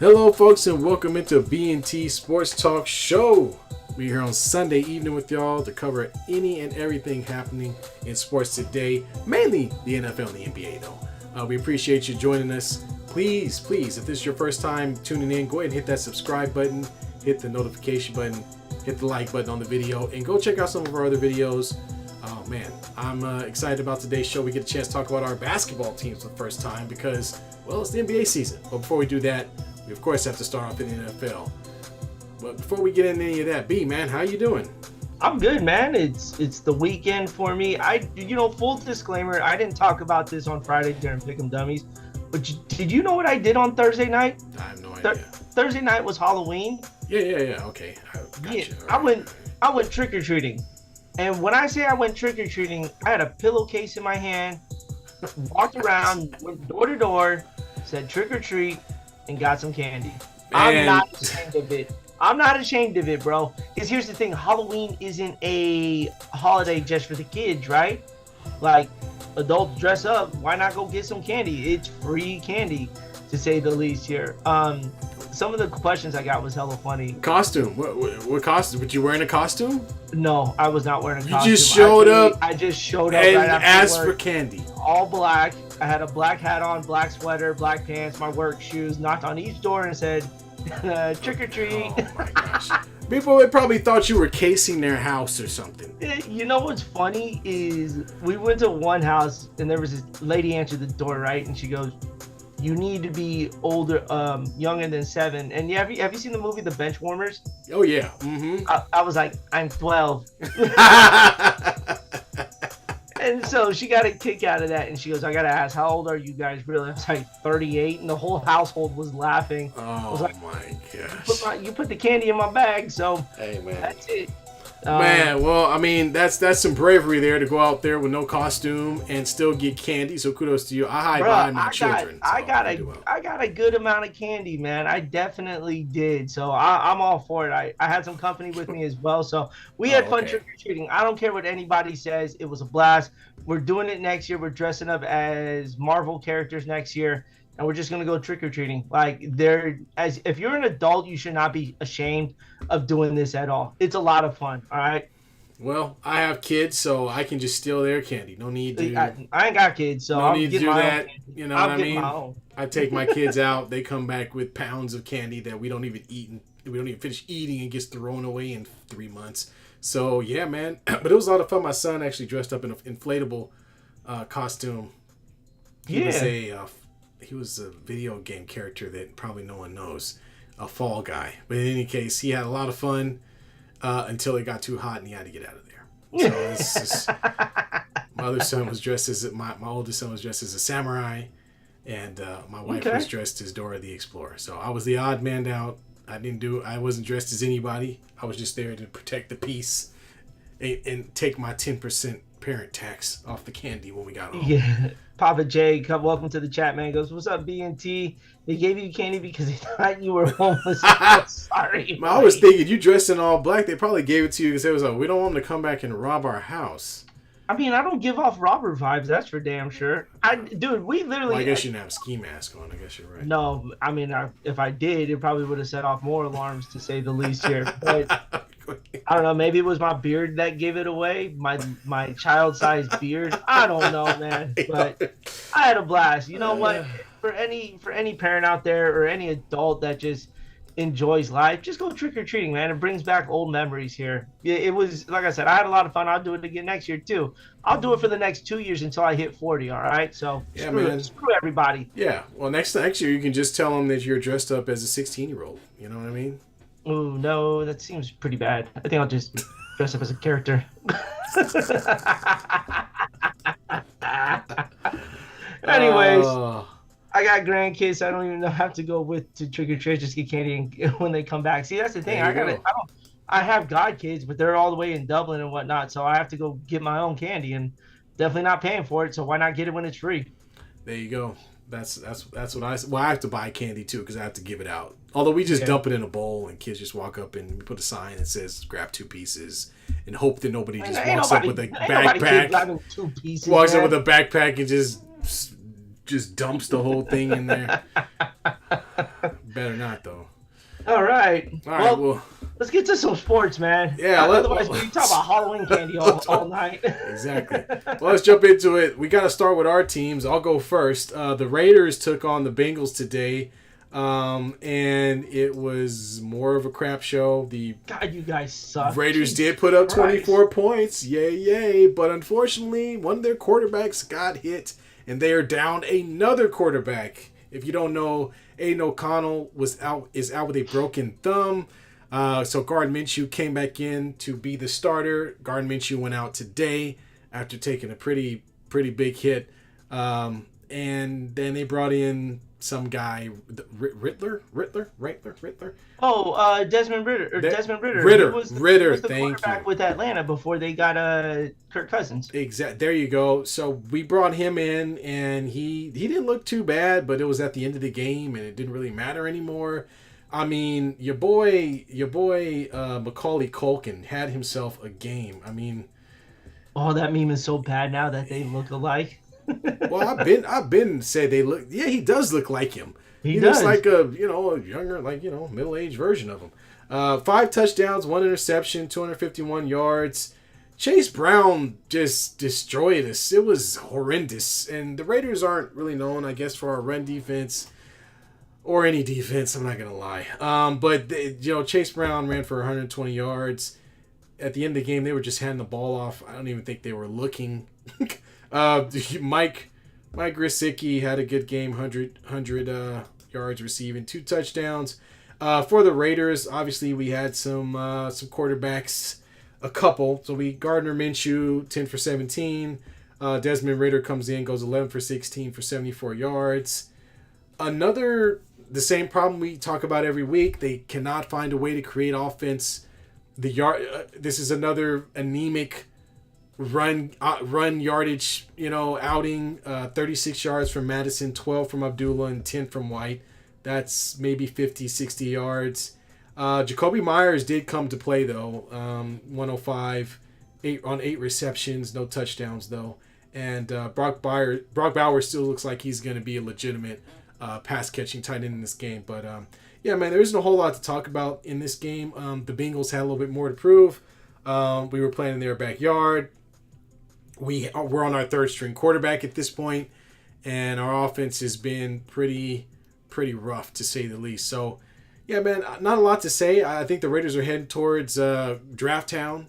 Hello, folks, and welcome into B&T Sportstalk show. We're here on Sunday evening with y'all to cover any and everything happening in sports today, mainly the NFL and the NBA, though. We appreciate you joining us. Please, if this is your first time tuning in, go ahead and hit that subscribe button, hit the notification button, hit the like button on the video, and go check out some of our other videos. Oh, man, I'm excited about today's show. We get a chance to talk about our basketball teams for the first time because, well, it's the NBA season. But before we do that, we, of course, have to start off in the NFL. But before we get into any of that, B, man, how you doing? I'm good, man. It's the weekend for me. Full disclaimer, I didn't talk about this on Friday during Pick'em Dummies, but did you know what I did on Thursday night? I have no idea. Thursday night was Halloween. Yeah. Okay. I went trick-or-treating. And when I say I went trick-or-treating, I had a pillowcase in my hand, walked around, went door to door, said trick-or-treat, and got some candy. I'm not ashamed of it, bro. Because here's the thing. Halloween isn't a holiday just for the kids, right? Like, adults dress up. Why not go get some candy? It's free candy, to say the least here. Some of the questions I got was hella funny. Costume? What costume? Were you wearing a costume? No, I was not wearing a costume. You just showed up? I just showed up and right after asked work, for candy. all black. I had a black hat on, black sweater, black pants, my work shoes, knocked on each door and said, trick or treat. Oh my gosh. People probably thought you were casing their house or something. You know what's funny is we went to one house and there was this lady answered the door, right? And she goes, you need to be older, younger than 7. And have you seen the movie The Benchwarmers? Oh yeah. Mm-hmm. I was like, I'm 12. And so she got a kick out of that, and she goes, I gotta ask, how old are you guys really? I was like, 38, and the whole household was laughing. Oh, I was like, my gosh. You put the candy in my bag, so hey, man. That's it. Man, well, I mean, that's some bravery there to go out there with no costume and still get candy, so kudos to you. I hide behind my children. I got a good amount of candy, man. I definitely did. So I'm all for it. I had some company with me as well. So we had fun trick-or-treating. I don't care what anybody says. It was a blast. We're doing it next year. We're dressing up as Marvel characters next year. And we're just gonna go trick-or-treating. Like if you're an adult, you should not be ashamed of doing this at all. It's a lot of fun. All right. Well, I have kids, so I can just steal their candy. No need to. I ain't got kids, so no need to do that. You know what I mean? I take my kids out. They come back with pounds of candy that we don't even eat, and we don't even finish eating, and gets thrown away in 3 months. So yeah, man. But it was a lot of fun. My son actually dressed up in an inflatable costume. He was a video game character that probably no one knows, a fall guy. But in any case, he had a lot of fun until it got too hot and he had to get out of there. So it's just, my other son was dressed as my oldest son was dressed as a samurai, and my wife was dressed as Dora the Explorer. So I was the odd man out. I wasn't dressed as anybody. I was just there to protect the peace and take my 10% parent tax off the candy when we got home. Yeah. Papa J, welcome to the chat, man. Goes, what's up, B&T? They gave you candy because they thought you were homeless. Oh, sorry. I was thinking, you dressed in all black. They probably gave it to you because it was like, we don't want them to come back and rob our house. I mean, I don't give off robber vibes. That's for damn sure. We literally. Well, I guess you didn't have a ski mask on. I guess you're right. No, I mean, if I did, it probably would have set off more alarms, to say the least here. But I don't know. Maybe it was my beard that gave it away. My child-sized beard. I don't know, man. But I had a blast. You know what? For any parent out there or any adult that just enjoys life, just go trick-or-treating, man. It brings back old memories here. It was, like I said, I had a lot of fun. I'll do it again next year too. I'll do it for the next 2 years until I hit 40. All right, so screw everybody. Yeah, well, next year you can just tell them that you're dressed up as a 16-year-old. You know what I mean? Oh no, that seems pretty bad. I think I'll just dress up as a character. Anyways, I got grandkids. I don't even have to go to trick or treat. Just get candy when they come back. See, that's the thing. I have god kids, but they're all the way in Dublin and whatnot. So I have to go get my own candy, and definitely not paying for it. So why not get it when it's free? There you go. That's what I have to buy candy too because I have to give it out. Although we just dump it in a bowl and kids just walk up and we put a sign that says grab 2 pieces and hope that nobody just walks up with a backpack. Walks up with a backpack and just dumps the whole thing in there. Better not, though. All right. All right, well, let's get to some sports, man. Yeah. Otherwise, we talk about Halloween candy all night. Exactly. Well, let's jump into it. We got to start with our teams. I'll go first. The Raiders took on the Bengals today, and it was more of a crap show. The God, you guys suck. Raiders Jesus did put up Christ. 24 points. Yay, yay. But unfortunately, one of their quarterbacks got hit, and they are down another quarterback. If you don't know, Aiden O'Connell is out with a broken thumb. So Gardner Minshew came back in to be the starter. Gardner Minshew went out today after taking a pretty big hit. And then they brought in some guy, Rittler. Oh, Desmond Ritter. Desmond Ritter. Ritter. He was the Thank quarterback you. with Atlanta before they got Kirk Cousins. There you go. So we brought him in, and he didn't look too bad, but it was at the end of the game, and it didn't really matter anymore. I mean, your boy, Macaulay Culkin had himself a game. I mean, oh, that meme is so bad now that they look alike. well, I've been say they look. Yeah, he does look like him. He looks does. like a younger, middle-aged version of him. 5 touchdowns, 1 interception, 251 yards. Chase Brown just destroyed us. It was horrendous. And the Raiders aren't really known, I guess, for our run defense or any defense. I'm not gonna lie. But Chase Brown ran for 120 yards. At the end of the game, they were just handing the ball off. I don't even think they were looking. Mike Gesicki had a good game, 100 yards receiving, 2 touchdowns. For the Raiders, obviously we had some quarterbacks, a couple. So Gardner Minshew, 10 for 17. Desmond Ritter comes in, goes 11 for 16 for 74 yards. The same problem we talk about every week. They cannot find a way to create offense. This is another anemic run yardage, outing. 36 yards from Madison, 12 from Abdullah, and 10 from White. That's maybe 50, 60 yards. Jacoby Myers did come to play, though. 105, 8 receptions, no touchdowns, though. And Brock Bowers still looks like he's going to be a legitimate pass-catching tight end in this game. But, yeah, man, there isn't a whole lot to talk about in this game. The Bengals had a little bit more to prove. We were playing in their backyard. We're on our third-string quarterback at this point, and our offense has been pretty rough, to say the least. So, yeah, man, not a lot to say. I think the Raiders are heading towards Draft Town.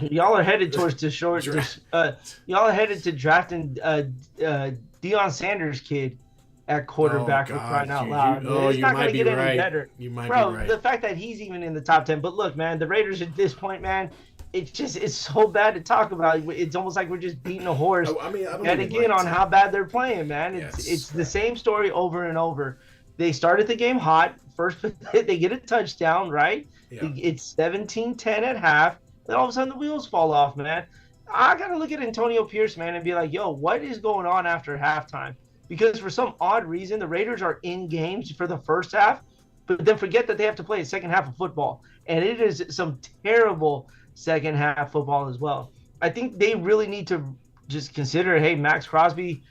Y'all are headed towards the short. Y'all are headed to drafting Deion Sanders' kid at quarterback, for crying out loud. It's not going to get any better. You might Bro, be right. The fact that he's even in the top 10. But look, man, the Raiders at this point, man, it's so bad to talk about. It's almost like we're just beating a horse. I don't and again, on how bad they're playing, man. It's the same story over and over. They started the game hot. First, they get a touchdown, right? Yeah. It's 17-10 at half. Then all of a sudden, the wheels fall off, man. I got to look at Antonio Pierce, man, and be like, yo, what is going on after halftime? Because for some odd reason, the Raiders are in games for the first half, but then forget that they have to play a second half of football. And it is some terrible second half football as well. I think they really need to just consider, hey, Max Crosby,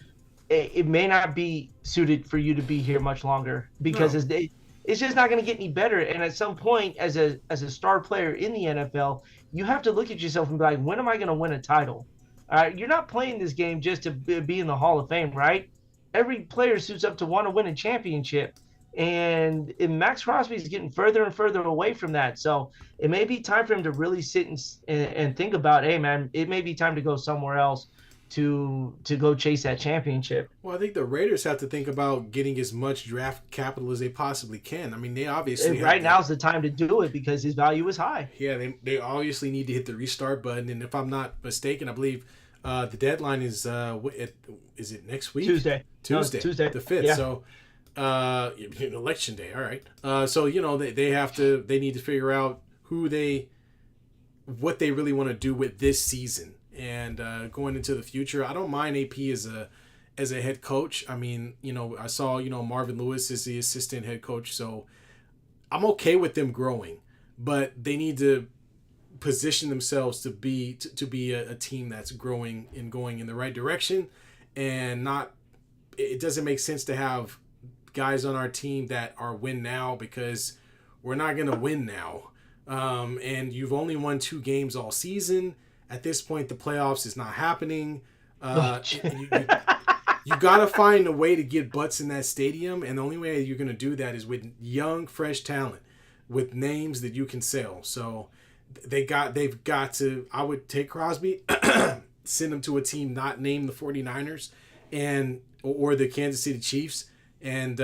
it may not be suited for you to be here much longer because it's just not going to get any better. And at some point, as a star player in the NFL, you have to look at yourself and be like, when am I going to win a title? All right, you're not playing this game just to be in the Hall of Fame, right? Every player suits up to want to win a championship. And Max Crosby is getting further and further away from that. So it may be time for him to really sit and think about, hey, man, it may be time to go somewhere else to go chase that championship. Well, I think the Raiders have to think about getting as much draft capital as they possibly can. I mean, they obviously now's the time to do it because his value is high. Yeah, they obviously need to hit the restart button. And if I'm not mistaken, I believe the deadline is it next week? Tuesday, the 5th. Yeah. So election day. All right. So they need to figure out what they really want to do with this season and going into the future. I don't mind AP as a head coach. I mean, I saw Marvin Lewis is the assistant head coach, so I'm okay with them growing, but they need to position themselves to be a team that's growing and going in the right direction, and not. It doesn't make sense to have guys on our team that are win now because we're not going to win now. And you've only won 2 games all season. At this point, the playoffs is not happening. You got to find a way to get butts in that stadium, and the only way you're going to do that is with young, fresh talent, with names that you can sell. So they've got to. I would take Crosby, send him to a team not named the 49ers, or the Kansas City Chiefs, and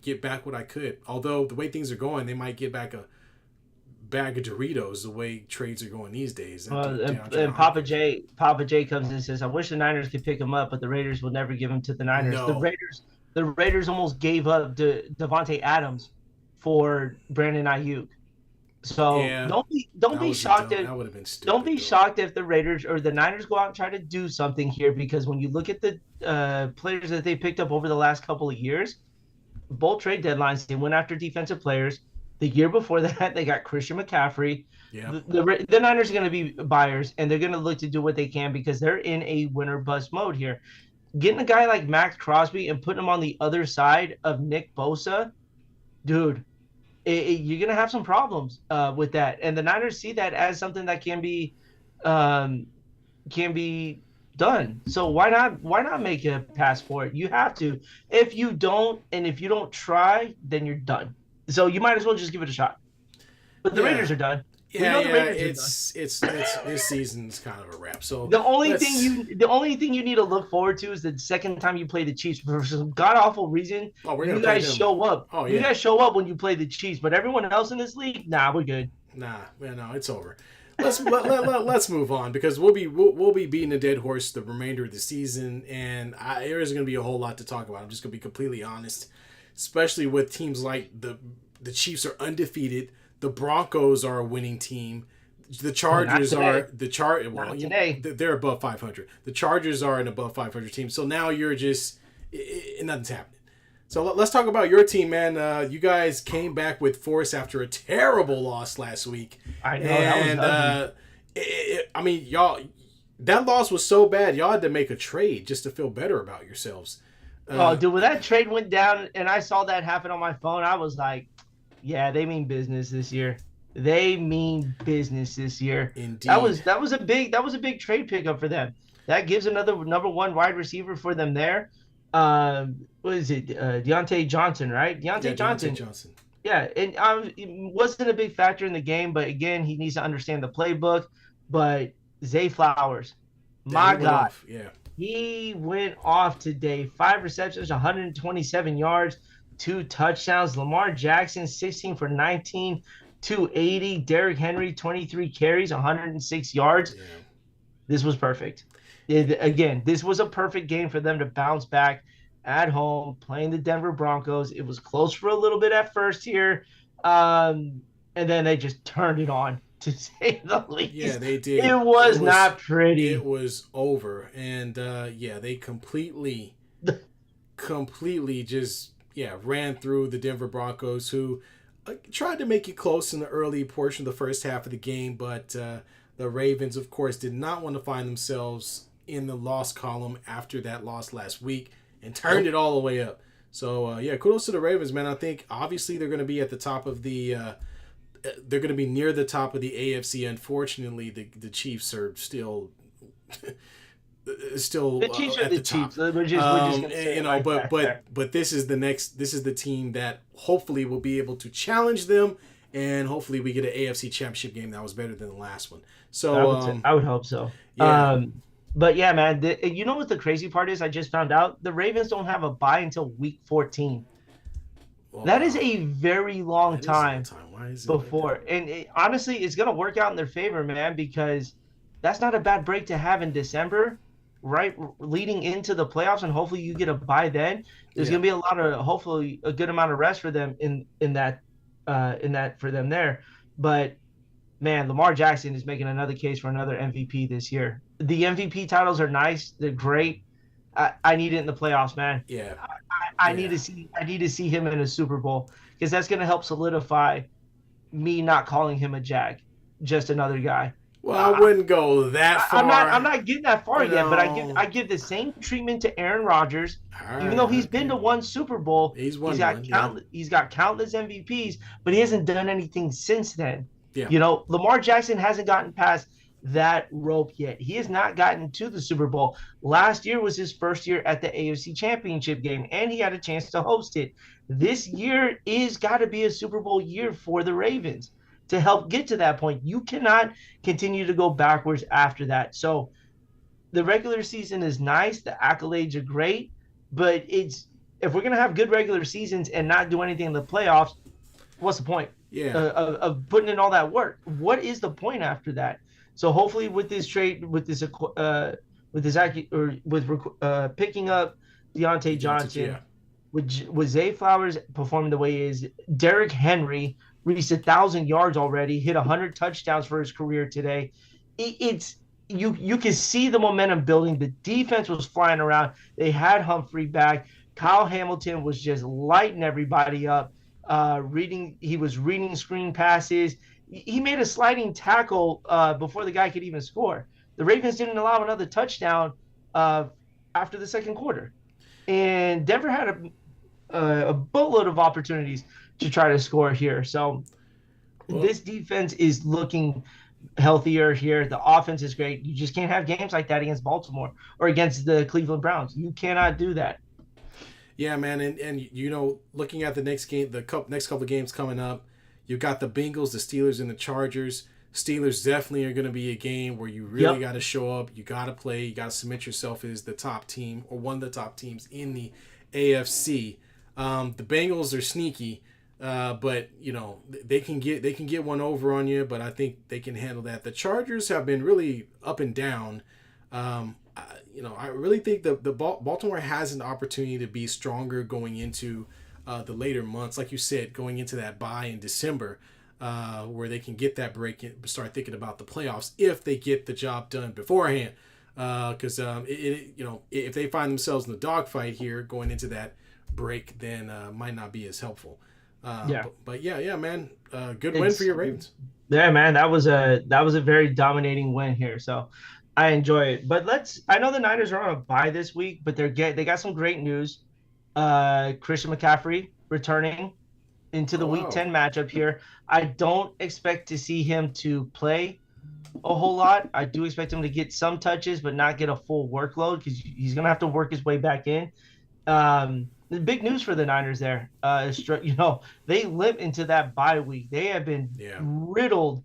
get back what I could. Although the way things are going, they might get back a bag of Doritos the way trades are going these days. And Papa J comes in and says, "I wish the Niners could pick him up, but the Raiders will never give him to the Niners." No. The Raiders almost gave up Devontae Adams for Brandon Ayuk. So don't be shocked if that would have been stupid. Don't be shocked if the Raiders or the Niners go out and try to do something here, because when you look at the players that they picked up over the last couple of years, both trade deadlines, they went after defensive players. The year before that, they got Christian McCaffrey. Yeah. The Niners are going to be buyers, and they're going to look to do what they can because they're in a winner bust mode here. Getting a guy like Max Crosby and putting him on the other side of Nick Bosa, dude, you're going to have some problems with that. And the Niners see that as something that can be done. So why not make a pass for it? You have to. If you don't try, then you're done. So you might as well just give it a shot. But the Raiders are done. It's this season's kind of a wrap. So the only thing you need to look forward to is the second time you play the Chiefs. For some god awful reason, you guys show up. Oh, yeah. You guys show up when you play the Chiefs, but everyone else in this league, nah, we're good. No, it's over. Let's move on, because we'll be beating a dead horse the remainder of the season, and there isn't going to be a whole lot to talk about. I'm just going to be completely honest, especially with teams like the Chiefs are undefeated. The Broncos are a winning team. The Chargers they're above 500. The Chargers are an above 500 team. So now you're just nothing's happening. So let's talk about your team, man. You guys came back with force after a terrible loss last week. I know, that was y'all, that loss was so bad, y'all had to make a trade just to feel better about yourselves. Dude, when that trade went down and I saw that happen on my phone, I was like, yeah, they mean business this year. Indeed. That was a big trade pickup for them. That gives another number 1 wide receiver for them there. What is it? Deontay Johnson, right? Deontay Johnson. Yeah, and it wasn't a big factor in the game, but again, he needs to understand the playbook. But Zay Flowers, my God. He went off today. 5 receptions, 127 yards, 2 touchdowns. Lamar Jackson, 16 for 19, 280. Derrick Henry, 23 carries, 106 yards. Yeah. This was perfect. This was a perfect game for them to bounce back at home, playing the Denver Broncos. It was close for a little bit at first here, and then they just turned it on, to say the least. Yeah, they did. It was not pretty. It was over, and they completely just ran through the Denver Broncos, who tried to make it close in the early portion of the first half of the game, but the Ravens, of course, did not want to find themselves in the loss column after that loss last week and turned it all the way up. So, kudos to the Ravens, man. I think, obviously, they're going to be at the top of the they're going to be near the top of the AFC. Unfortunately, the Chiefs are still the Chiefs at are the top. Chiefs. We're just gonna say but this is the team that hopefully will be able to challenge them, and hopefully we get an AFC Championship game that was better than the last one. So I would hope so. Yeah. But yeah, man, you know what the crazy part is? I just found out the Ravens don't have a bye until week 14. Well, that is a very long time before. Like and honestly, it's going to work out in their favor, man, because that's not a bad break to have in December, right? Leading into the playoffs, and hopefully you get a bye then. There's going to be hopefully a good amount of rest for them in that for them there. But man, Lamar Jackson is making another case for another MVP this year. The MVP titles are nice. They're great. I need it in the playoffs, man. Yeah. I need to see him in a Super Bowl, because that's going to help solidify me not calling him a Jag, just another guy. Well, I wouldn't go that far. I'm not getting that far yet, but No. I give the same treatment to Aaron Rodgers. All Even though right, he's been okay. to one Super Bowl, He's won one, yeah. he's got countless MVPs, but he hasn't done anything since then. Yeah. You know, Lamar Jackson hasn't gotten past that rope yet. He has not gotten to the Super Bowl. Last year was his first year at the AFC Championship game, and he had a chance to host it. This year is got to be a Super Bowl year for the Ravens to help get to that point. You cannot continue to go backwards after that. So the regular season is nice, the accolades are great, but it's if we're gonna have good regular seasons and not do anything in the playoffs, what's the point Yeah. of putting in all that work? What is the point after that? So hopefully, with this trade, with this or with picking up Deontay Johnson, Yeah. with Zay Flowers performing the way he is, Derrick Henry reached 1,000 yards already, hit 100 touchdowns for his career today. It's you can see the momentum building. The defense was flying around. They had Humphrey back. Kyle Hamilton was just lighting everybody up. He was reading screen passes. He made a sliding tackle before the guy could even score. The Ravens didn't allow another touchdown after the second quarter, and Denver had a boatload of opportunities to try to score here. So this defense is looking healthier here. The offense is great. You just can't have games like that against Baltimore or against the Cleveland Browns. You cannot do that. Yeah, man, and you know, looking at the next game, next couple of games coming up, you've got the Bengals, the Steelers, and the Chargers. Steelers definitely are going to be a game where you really got to show up. You got to play. You got to submit yourself as the top team or one of the top teams in the AFC. The Bengals are sneaky, but you know they can get one over on you. But I think they can handle that. The Chargers have been really up and down. You know, I really think the Baltimore has an opportunity to be stronger going into the later months, like you said, going into that bye in December, where they can get that break and start thinking about the playoffs if they get the job done beforehand. Because you know, if they find themselves in the dogfight here going into that break, then might not be as helpful. But yeah, man, good win for your Ravens. Yeah, man, that was a very dominating win here. So I enjoy it. But I know the Niners are on a bye this week, but they got some great news. Christian McCaffrey returning into the Week 10 matchup here. I don't expect to see him to play a whole lot. I do expect him to get some touches, but not get a full workload because he's going to have to work his way back in. The big news for the Niners there, you know, they limp into that bye week. They have been riddled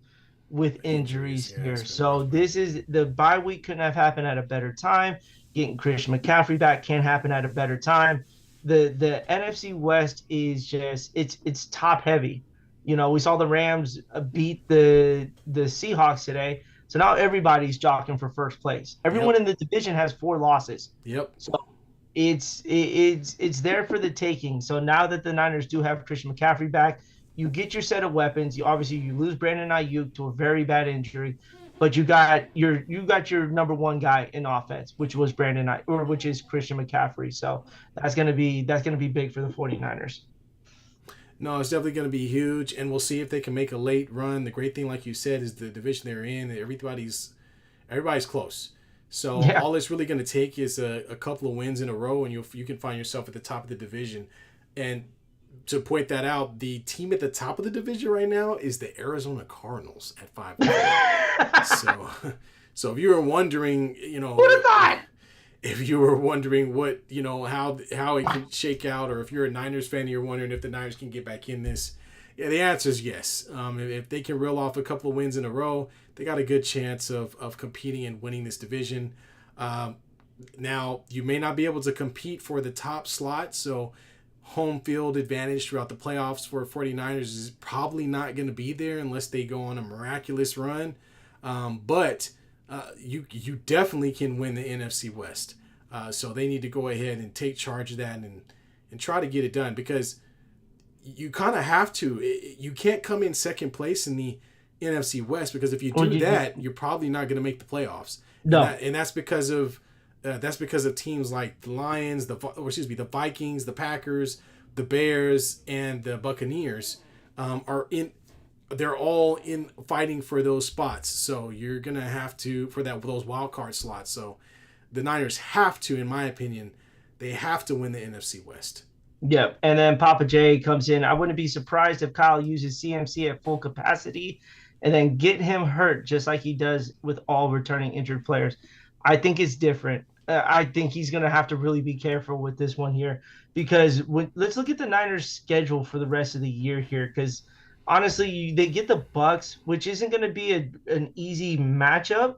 with injuries here. So the bye week couldn't have happened at a better time. Getting Christian McCaffrey back can't happen at a better time. The NFC West is just it's top heavy. You know, we saw the Rams beat the Seahawks today. So now everybody's jockeying for first place. Everyone in the division has 4 losses. So it's there for the taking. So now that the Niners do have Christian McCaffrey back, you get your set of weapons. You lose Brandon Ayuk to a very bad injury, but you got your number one guy in offense, which was which is Christian McCaffrey. So that's gonna be big for the 49ers. No, it's definitely going to be huge, and we'll see if they can make a late run. The great thing, like you said, is the division they're in. Everybody's close. So all it's really going to take is a couple of wins in a row, and you can find yourself at the top of the division. And to point that out, the team at the top of the division right now is the Arizona Cardinals at 5. So if you were wondering, you know, who'd have thought? If you were wondering what, you know, how it could shake out, or if you're a Niners fan and you're wondering if the Niners can get back in this, the answer is yes. If they can reel off a couple of wins in a row, they got a good chance of competing and winning this division. Now, you may not be able to compete for the top slot, so home field advantage throughout the playoffs for 49ers is probably not going to be there unless they go on a miraculous run. But you definitely can win the NFC West. So they need to go ahead and take charge of that and try to get it done, because you kind of have to. You can't come in second place in the NFC West, because if you do that, you're probably not going to make the playoffs. No, and that's because of teams like the Lions, the Vikings, the Packers, the Bears, and the Buccaneers are in they're all in fighting for those spots. So you're gonna have to for those wild card slots. So the Niners have to, in my opinion, they have to win the NFC West. Yeah, and then Papa J comes in. I wouldn't be surprised if Kyle uses CMC at full capacity and then get him hurt just like he does with all returning injured players. I think it's different. I think he's going to have to really be careful with this one here because let's look at the Niners' schedule for the rest of the year here because honestly, they get the Bucks, which isn't going to be an easy matchup,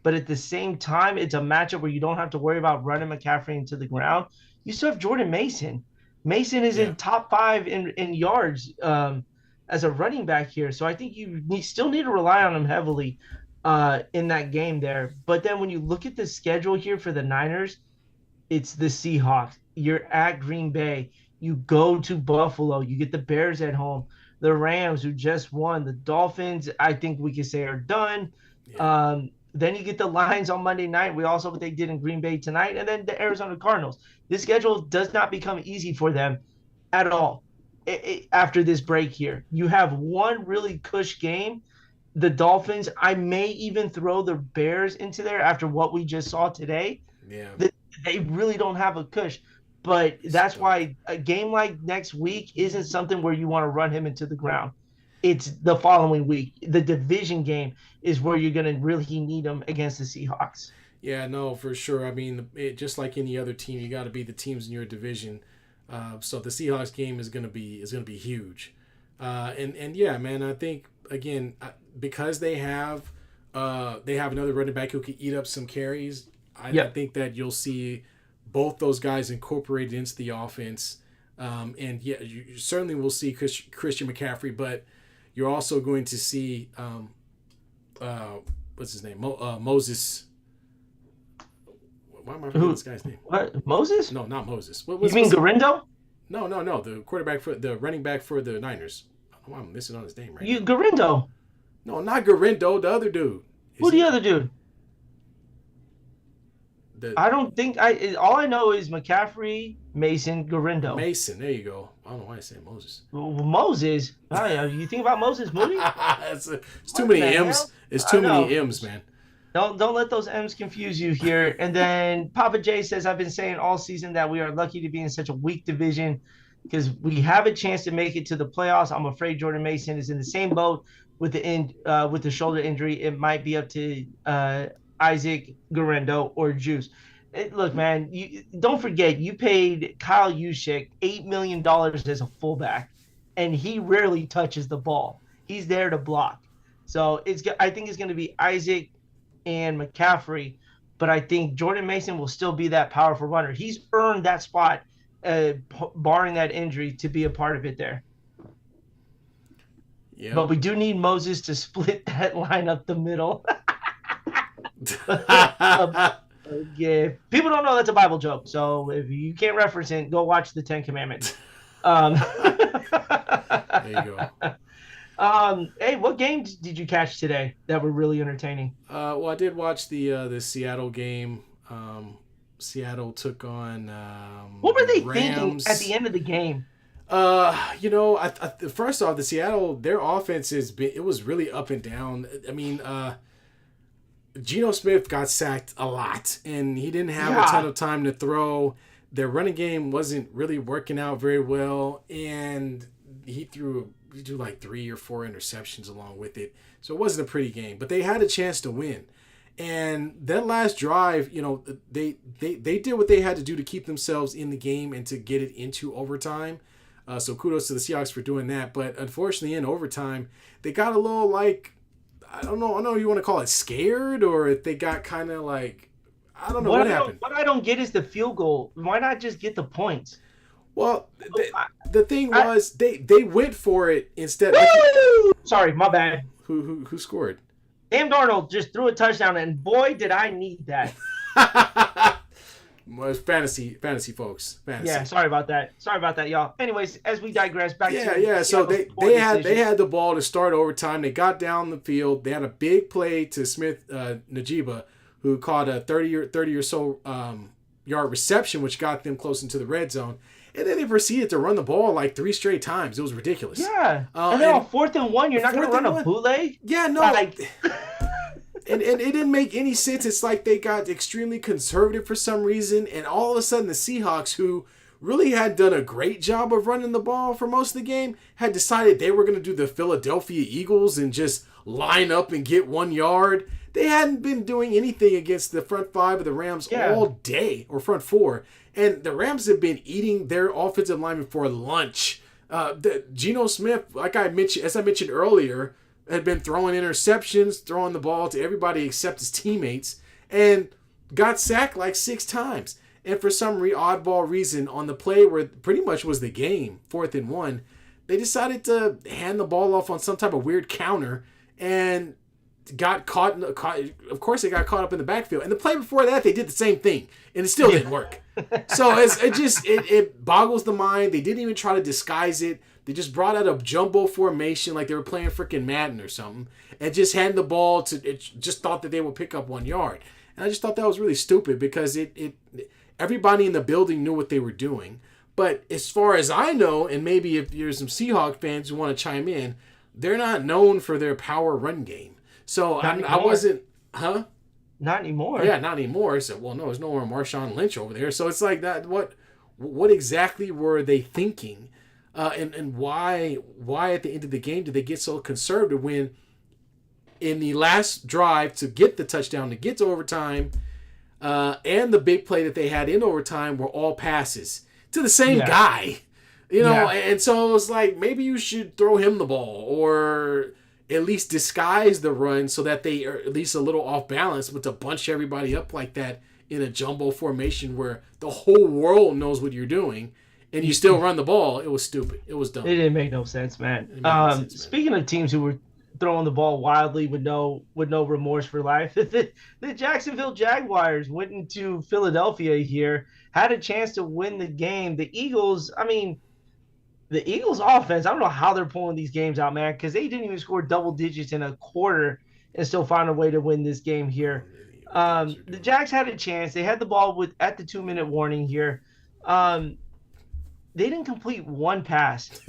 but at the same time, it's a matchup where you don't have to worry about running McCaffrey into the ground. You still have Jordan Mason. Mason is in top 5 in yards as a running back here. So I think you still need to rely on him heavily in that game there. But then when you look at the schedule here for the Niners, it's the Seahawks. You're at Green Bay. You go to Buffalo. You get the Bears at home. The Rams, who just won. The Dolphins, I think we can say are done. Yeah. Then you get the Lions on Monday night. We also what they did in Green Bay tonight. And then the Arizona Cardinals. This schedule does not become easy for them at all after this break here. You have one really cush game. The Dolphins, I may even throw the Bears into there after what we just saw today. Yeah. They really don't have a cush. But that's why a game like next week isn't something where you want to run him into the ground. It's the following week. The division game is where you're going to really need him against the Seahawks. Yeah, no, for sure. I mean, just like any other team, you got to beat the teams in your division. So the Seahawks game is going to be huge. And yeah, man, I think again because they have another running back who can eat up some carries. I think that you'll see both those guys incorporated into the offense. And yeah, you certainly will see Christian McCaffrey, but you're also going to see what's his name? Moses. Why am I forgetting this guy's name? What? Moses? No, not Moses. You mean Garindo? No. The running back for the Niners. Oh, I'm missing on his name right now. Garindo. No, not Garindo. The other dude. Who's the other dude? I don't think all I know is McCaffrey, Mason, Garindo. Mason, there you go. I don't know why I say Moses. Well, Moses? You think about Moses Moody? It's too many M's. It's too many M's, man. Don't let those M's confuse you here. And then Papa J says, I've been saying all season that we are lucky to be in such a weak division because we have a chance to make it to the playoffs. I'm afraid Jordan Mason is in the same boat with the shoulder injury. It might be up to Isaac, Garindo, or Juice. Look, man, don't forget, you paid Kyle Juszczyk $8 million as a fullback, and he rarely touches the ball. He's there to block. So I think it's going to be Isaac and McCaffrey, but I think Jordan Mason will still be that powerful runner. He's earned that spot, barring that injury, to be a part of it there. Yeah. But we do need Moses to split that line up the middle. Yeah, people don't know that's a Bible joke, so if you can't reference it, go watch the Ten Commandments. There you go. Hey, what games did you catch today that were really entertaining? Well, I did watch the Seattle game. Seattle took on what were they Rams. thinking at the end of the game? First off, the Seattle, their offense it was really up and down. I mean, Geno Smith got sacked a lot, and he didn't have a ton of time to throw. Their running game wasn't really working out very well, and he threw like 3 or 4 interceptions along with it. So it wasn't a pretty game, but they had a chance to win. And that last drive, they did what they had to do to keep themselves in the game and to get it into overtime. So kudos to the Seahawks for doing that. But unfortunately, in overtime, they got a little I don't know if you want to call it scared or if they got kind of I don't know what happened. What I don't get is the field goal. Why not just get the points? Well, the thing was they went for it instead. Sorry, my bad. Who scored? Sam Darnold just threw a touchdown, and boy, did I need that. Well, it's fantasy folks. Fantasy. Yeah, sorry about that, y'all. Anyways, as we digress back to so they had the ball to start overtime. They got down the field. They had a big play to Smith Najiba, who caught a 30 or so yard reception, which got them close into the red zone. And then they proceeded to run the ball like 3 straight times. It was ridiculous. Yeah. And then on 4th and 1, you're not going to run a bootleg? Yeah, no. Like... and it didn't make any sense. It's like they got extremely conservative for some reason. And all of a sudden, the Seahawks, who really had done a great job of running the ball for most of the game, had decided they were going to do the Philadelphia Eagles and just line up and get 1 yard. They hadn't been doing anything against the front 5 of the Rams all day, or front 4. And the Rams have been eating their offensive linemen for lunch. Geno Smith, as I mentioned earlier, had been throwing interceptions, throwing the ball to everybody except his teammates, and got sacked like 6 times. And for some oddball reason, on the play where pretty much was the game, 4th and 1, they decided to hand the ball off on some type of weird counter and got caught. Of course, they got caught up in the backfield. And the play before that, they did the same thing, and it still didn't work. So it boggles the mind. They didn't even try to disguise it. They just brought out a jumbo formation like they were playing freaking Madden or something, and just handed the ball to. It just thought that they would pick up 1 yard, and I just thought that was really stupid because everybody in the building knew what they were doing. But as far as I know, and maybe if there's some Seahawks fans who want to chime in, they're not known for their power run game. So I wasn't, huh? Not anymore. Yeah, not anymore. So, well, no, there's no more Marshawn Lynch over there. So it's like that. What exactly were they thinking? And why at the end of the game did they get so conservative when in the last drive to get the touchdown, to get to overtime, and the big play that they had in overtime were all passes to the same guy, and so it was like, maybe you should throw him the ball or at least disguise the run so that they are at least a little off balance, but to bunch everybody up like that in a jumbo formation where the whole world knows what you're doing and you still run the ball, it was stupid. It was dumb. It didn't make no sense, man. Speaking of teams who were throwing the ball wildly with no remorse for life, the Jacksonville Jaguars went into Philadelphia here, had a chance to win the game. The Eagles offense, I don't know how they're pulling these games out, man, because they didn't even score double digits in a quarter and still find a way to win this game here. The Jags had a chance. They had the ball at the 2-minute warning here. They didn't complete one pass.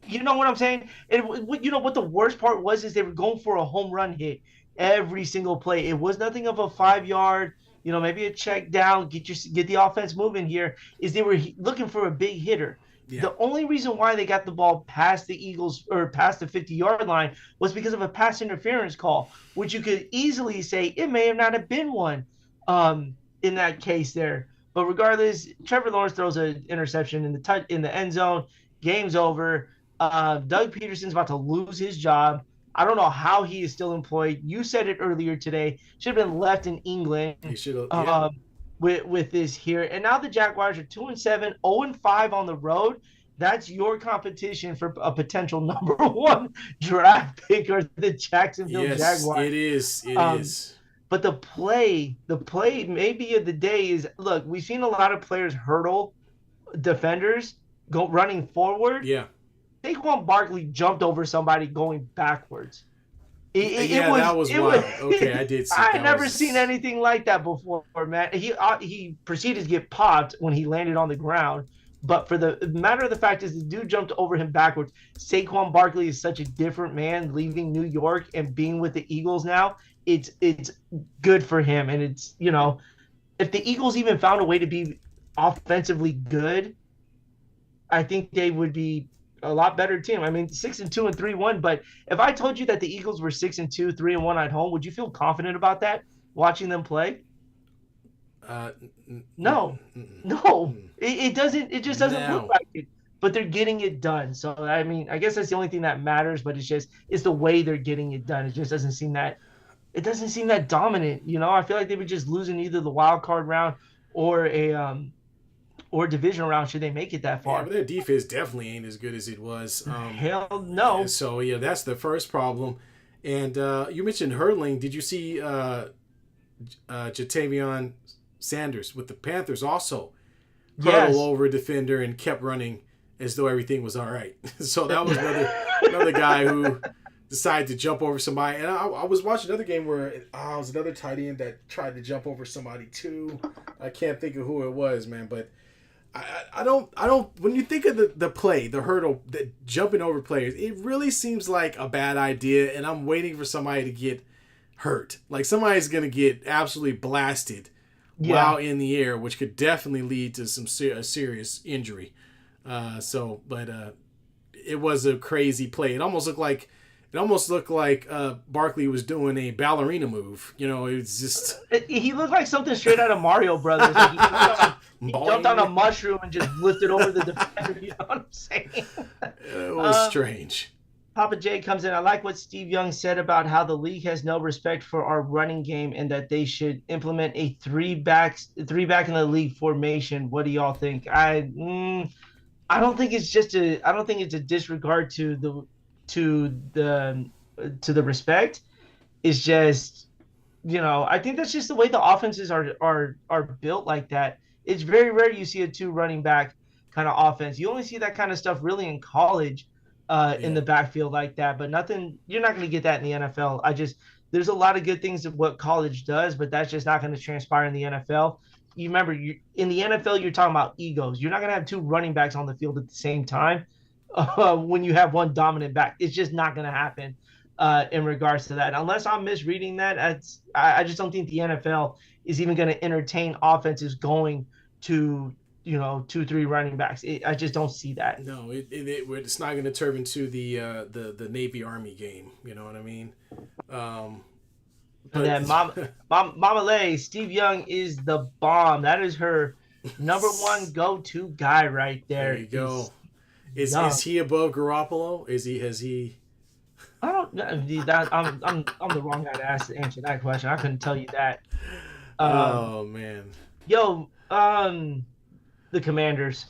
You know what I'm saying? And you know what the worst part was is they were going for a home run hit every single play. It was nothing of a 5-yard, maybe a check down, get the offense moving here. Is they were looking for a big hitter. Yeah. The only reason why they got the ball past the Eagles or past the 50-yard line was because of a pass interference call, which you could easily say it may have not have been one in that case there. But regardless, Trevor Lawrence throws an interception in the end zone. Game's over. Doug Peterson's about to lose his job. I don't know how he is still employed. You said it earlier today. Should have been left in England. He should have. With this here. And now the Jaguars are 2-7, 0-5 on the road. That's your competition for a potential number 1 draft pick, or the Jacksonville Jaguars. It is. But the play maybe of the day is, look, we've seen a lot of players hurdle defenders running forward. Yeah. Saquon Barkley jumped over somebody going backwards. That was wild. Okay, I did see that. I've never seen anything like that before, man. He proceeded to get popped when he landed on the ground. But for the matter of the fact is the dude jumped over him backwards. Saquon Barkley is such a different man leaving New York and being with the Eagles now. It's good for him. And it's, if the Eagles even found a way to be offensively good, I think they would be a lot better team. I mean, 6-2 and 3-1. But if I told you that the Eagles were 6-2, 3-1 at home, would you feel confident about that watching them play? No. It doesn't. It just doesn't look like it. But they're getting it done. So I mean, I guess that's the only thing that matters. But it's the way they're getting it done. It just doesn't seem that. It doesn't seem that dominant. I feel like they were just losing either the wild card round or a divisional round should they make it that far. Yeah, but their defense definitely ain't as good as it was. Hell no. So, yeah, that's the first problem. And you mentioned hurdling. Did you see Jatavion Sanders with the Panthers also hurdle over a defender and kept running as though everything was all right? So that was another guy who decided to jump over somebody. And I was watching another game where it was another tight end that tried to jump over somebody too. I can't think of who it was, man, but I don't. When you think of the play, the hurdle, the jumping over players, it really seems like a bad idea. And I'm waiting for somebody to get hurt. Like somebody's gonna get absolutely blasted Yeah. while in the air, which could definitely lead to some a serious injury. But it was a crazy play. It almost looked like Barkley was doing a ballerina move. It's just He looked like something straight out of Mario Brothers. Like he jumped on a mushroom and just lifted over the defender. You know what I'm saying? it was strange. Papa J comes in. I like what Steve Young said about how the league has no respect for our running game and that they should implement a three back in the league formation. What do y'all think? I don't think it's just a. I don't think it's a disregard to the respect. It's just, I think that's just the way the offenses are built like that. It's very rare you see a two running back kind of offense. You only see that kind of stuff really in college, in the backfield like that. But nothing, you're not going to get that in the NFL. There's a lot of good things of what college does, but that's just not going to transpire in the NFL. You remember, in the NFL, you're talking about egos. You're not going to have two running backs on the field at the same time when you have one dominant back. It's just not going to happen in regards to that. Unless I'm misreading that, I just don't think the NFL is even going to entertain offenses going to 2-3 running backs. I just don't see that. No, it's not going to turn into the Navy Army game. You know what I mean? And then Mama Lay, Steve Young is the bomb. That is her number one go-to guy right there. There you go. Is he above Garoppolo? Has he? I don't. I'm the wrong guy to answer that question. I couldn't tell you that. Oh man. Yo, the Commanders.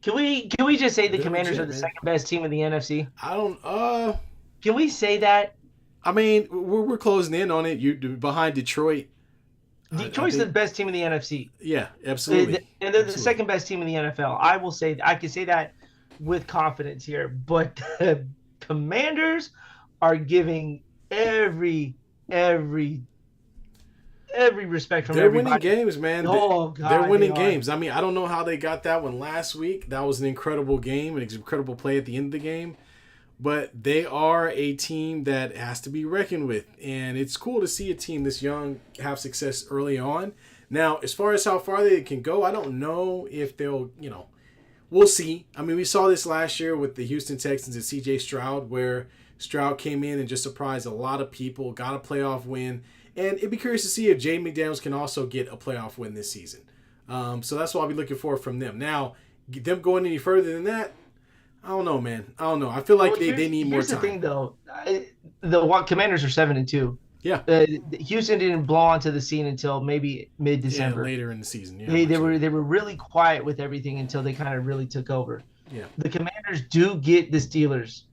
Can we just say the Commanders are the second best team in the NFC? I don't. Can we say that? I mean, we're closing in on it. You behind Detroit. Detroit's the best team in the NFC. Yeah, absolutely. And they're the second best team in the NFL. I can say that with confidence here. But the Commanders are giving every respect from everybody. They're winning games, man. Oh God, they're winning games. I mean, I don't know how they got that one last week. That was an incredible game, an incredible play at the end of the game. But they are a team that has to be reckoned with. And it's cool to see a team this young have success early on. Now, as far as how far they can go, I don't know if they'll, we'll see. I mean, we saw this last year with the Houston Texans and C.J. Stroud, where Stroud came in and just surprised a lot of people, got a playoff win. And it'd be curious to see if Jay McDaniels can also get a playoff win this season. So that's what I'll be looking for from them. Now, them going any further than that, I don't know, man. I don't know. I feel like they need more time. Here's the thing, though. The Commanders are 7-2. Yeah. Houston didn't blow onto the scene until maybe mid-December. Yeah, later in the season. Yeah, they were really quiet with everything until they kind of really took over. Yeah. The Commanders do get the Steelers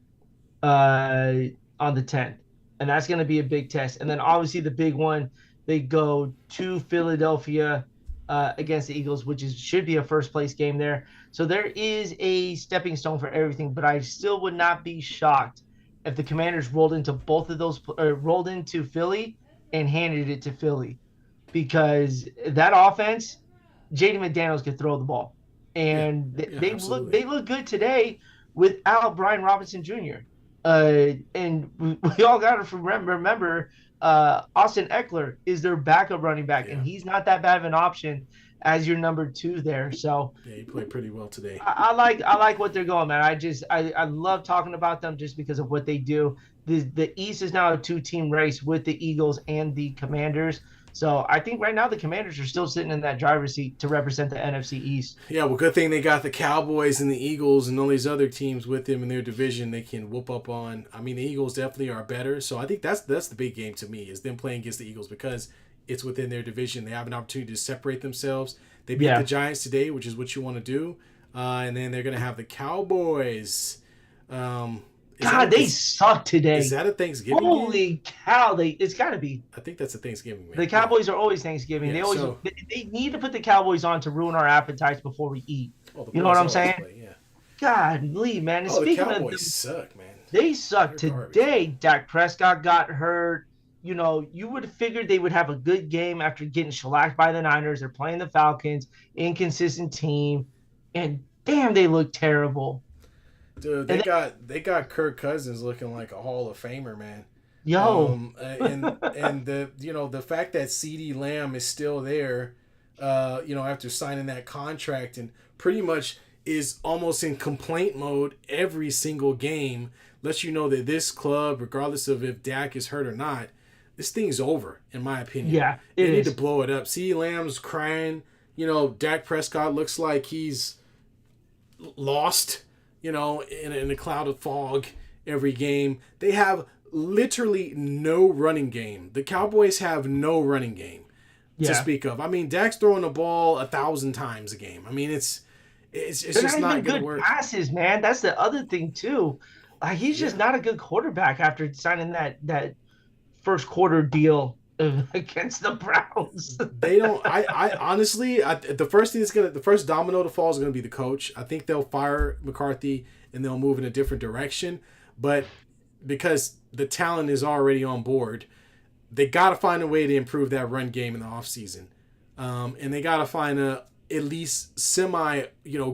on the 10th, and that's going to be a big test. And then obviously the big one, they go to Philadelphia against the Eagles, which should be a first place game there. So there is a stepping stone for everything, but I still would not be shocked if the Commanders rolled into Philly and handed it to Philly, because that offense, J.D. McDaniels could throw the ball, and they look good today without Brian Robinson Jr. And we all got to remember Austin Eckler is their backup running back, and he's not that bad of an option as your number 2 there. So yeah, he played pretty well today. I like what they're going, man. I love talking about them just because of what they do. The East is now a 2-team race with the Eagles and the Commanders. So I think right now the Commanders are still sitting in that driver's seat to represent the NFC East. Yeah, well, good thing they got the Cowboys and the Eagles and all these other teams with them in their division they can whoop up on. I mean, the Eagles definitely are better. So I think that's the big game to me, is them playing against the Eagles, because it's within their division. They have an opportunity to separate themselves. They beat the Giants today, which is what you want to do. And then they're going to have the Cowboys. They suck today. Is that a Thanksgiving Holy game? Cow, it's got to be. I think that's a Thanksgiving game. The Cowboys are always Thanksgiving. Yeah, they need to put the Cowboys on to ruin our appetites before we eat. You know what I'm saying? Godly, man. The Cowboys suck, man. They suck today. Dak Prescott got hurt. You would have figured they would have a good game after getting shellacked by the Niners. They're playing the Falcons, inconsistent team. and damn, they look terrible. Dude, And they got Kirk Cousins looking like a Hall of Famer, man. yo, And the fact that CD Lamb is still there, after signing that contract and pretty much is almost in complaint mode every single game, lets you know that this club, regardless of if Dak is hurt or not, this thing's over, in my opinion. yeah, They it need to is. blow it up. CD Lamb's crying. Dak Prescott looks like he's lost, in a cloud of fog every game. They have literally no running game. The Cowboys have no running game to Yeah, speak of. I mean, Dak's throwing the ball 1,000 times a game. I mean, it's they're just not even not going to good work. passes, man. That's the other thing too. He's just Yeah. not a good quarterback after signing that first quarter deal against the Browns. They don't. I honestly, the first domino to fall is gonna be the coach. I think they'll fire McCarthy and they'll move in a different direction. But because the talent is already on board, they got to find a way to improve that run game in the offseason. And they got to find a at least semi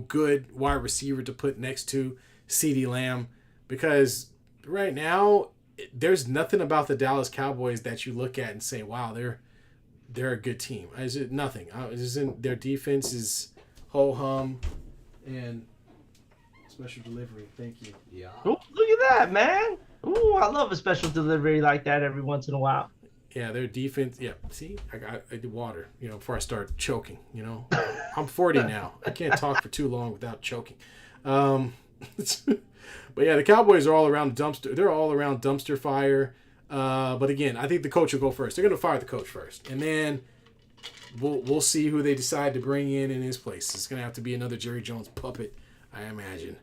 good wide receiver to put next to CeeDee Lamb, because right now there's nothing about the Dallas Cowboys that you look at and say, wow, they're a good team. Is it nothing? Their defense is ho hum and special delivery. Thank you. Yeah. Ooh, look at that, man. Ooh, I love a special delivery like that every once in a while. Yeah, their defense. Yeah, see, I did water, before I start choking. I'm 40 now. I can't talk for too long without choking. Um, but yeah, the Cowboys are all around dumpster. They're all around dumpster fire. But again, I think the coach will go first. They're going to fire the coach first, and then we'll see who they decide to bring in his place. It's going to have to be another Jerry Jones puppet, I imagine.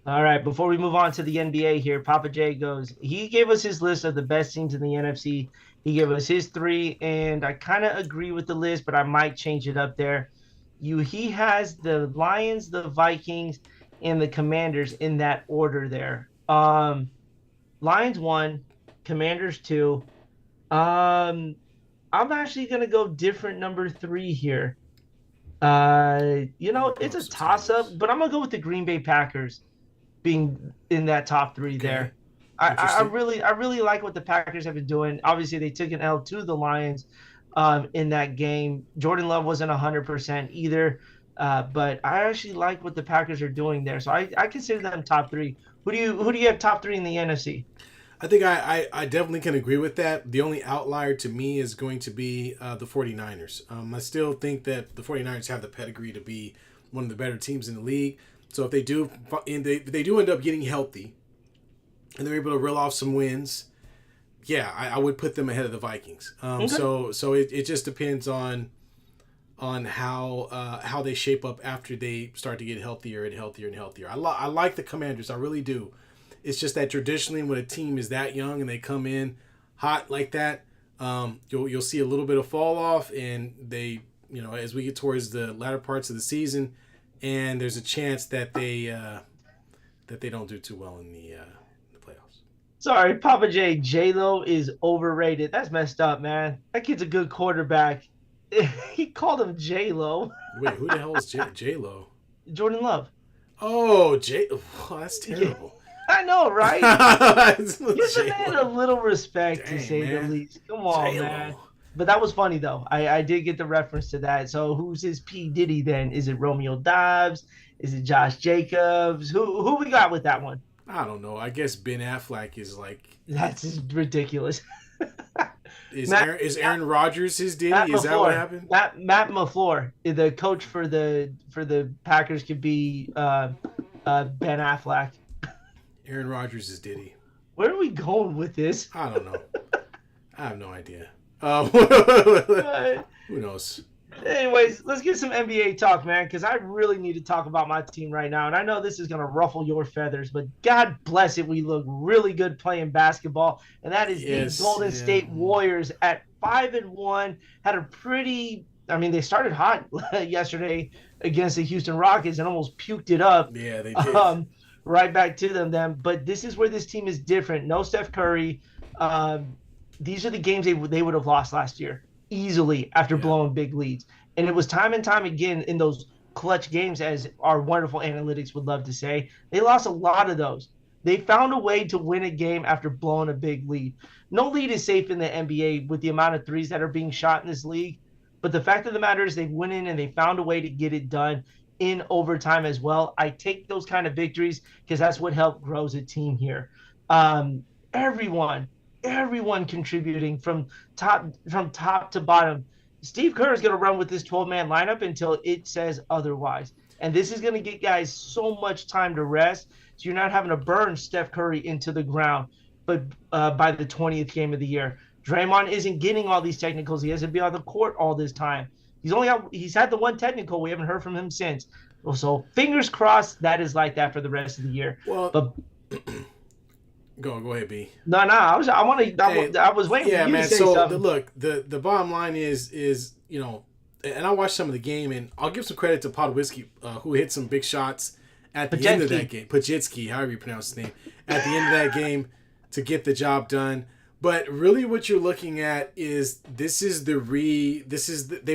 All right, before we move on to the NBA here, Papa J goes, he gave us his list of the best teams in the NFC. He gave us his three, and I kind of agree with the list, but I might change it up there. He has the Lions, the Vikings, and the Commanders in that order there. Lions 1, Commanders 2. I'm actually gonna go different number 3 here. It's a toss up, but I'm gonna go with the Green Bay Packers being in that top 3 Okay. there. I Interesting. really like what the Packers have been doing. Obviously, they took an L to the Lions in that game. Jordan Love wasn't 100% either, but I actually like what the Packers are doing there. So I consider them top 3. Who do you have top 3 in the NFC? I think I definitely can agree with that. The only outlier to me is going to be the 49ers. I still think that the 49ers have the pedigree to be one of the better teams in the league. So if they do, and they do end up getting healthy, and they're able to reel off some wins, yeah, I would put them ahead of the Vikings. Okay. So it just depends on how they shape up after they start to get healthier and healthier and healthier. I like the Commanders, I really do. It's just that traditionally, when a team is that young and they come in hot like that, you'll see a little bit of fall off, and they, as we get towards the latter parts of the season, and there's a chance that they don't do too well in the playoffs. Sorry, Papa J. J-Lo is overrated. That's messed up, man. That kid's a good quarterback. He called him J-Lo. Wait, who the hell is J Lo? Jordan Love. Oh, oh, that's terrible. I know, right? Give the man a little respect, to Dang, say man. the least. Come on, J-Lo. man. But that was funny, though. I did get the reference to that. So who's his P. Diddy then? Is it Romeo Dobbs? Is it Josh Jacobs? Who we got with that one? I don't know. I guess Ben Affleck is like. That's just ridiculous. Is Matt- Aaron Rodgers his Diddy? Matt Is that what LaFleur. happened? Matt LaFleur, the coach for the Packers, could be Ben Affleck. Aaron Rodgers is Diddy. Where are we going with this? I don't know. I have no idea. Uh, Who knows? Anyways, let's get some NBA talk, man, because I really need to talk about my team right now. And I know this is going to ruffle your feathers, but God bless it, we look really good playing basketball. And that is the Golden State Warriors at 5-1. Had a pretty, they started hot yesterday against the Houston Rockets and almost puked it up. Yeah, they did. Right back to them. But this is where this team is different. No Steph Curry. These are the games they would have lost last year easily after blowing big leads. And it was time and time again in those clutch games, as our wonderful analytics would love to say. They lost a lot of those. They found a way to win a game after blowing a big lead. No lead is safe in the NBA with the amount of threes that are being shot in this league. But the fact of the matter is they went in and they found a way to get it done in overtime as well. I take those kind of victories because that's what helped grows a team here. Um, everyone, everyone contributing from top to bottom. Steve Kerr is going to run with this 12-man lineup until it says otherwise. And this is going to get guys so much time to rest. So you're not having to burn Steph Curry into the ground. But by the 20th game of the year, Draymond isn't getting all these technicals. He hasn't been on the court all this time. He's had the one technical. We haven't heard from him since. So fingers crossed that is like that for the rest of the year. Well, but go ahead, B. No. I was waiting for you to say something. Look, the bottom line is and I watched some of the game, and I'll give some credit to Podwitzki, who hit some big shots at the end of that game. Pajitsky, however you pronounce his name, at the end of that game to get the job done. But really, what you're looking at is they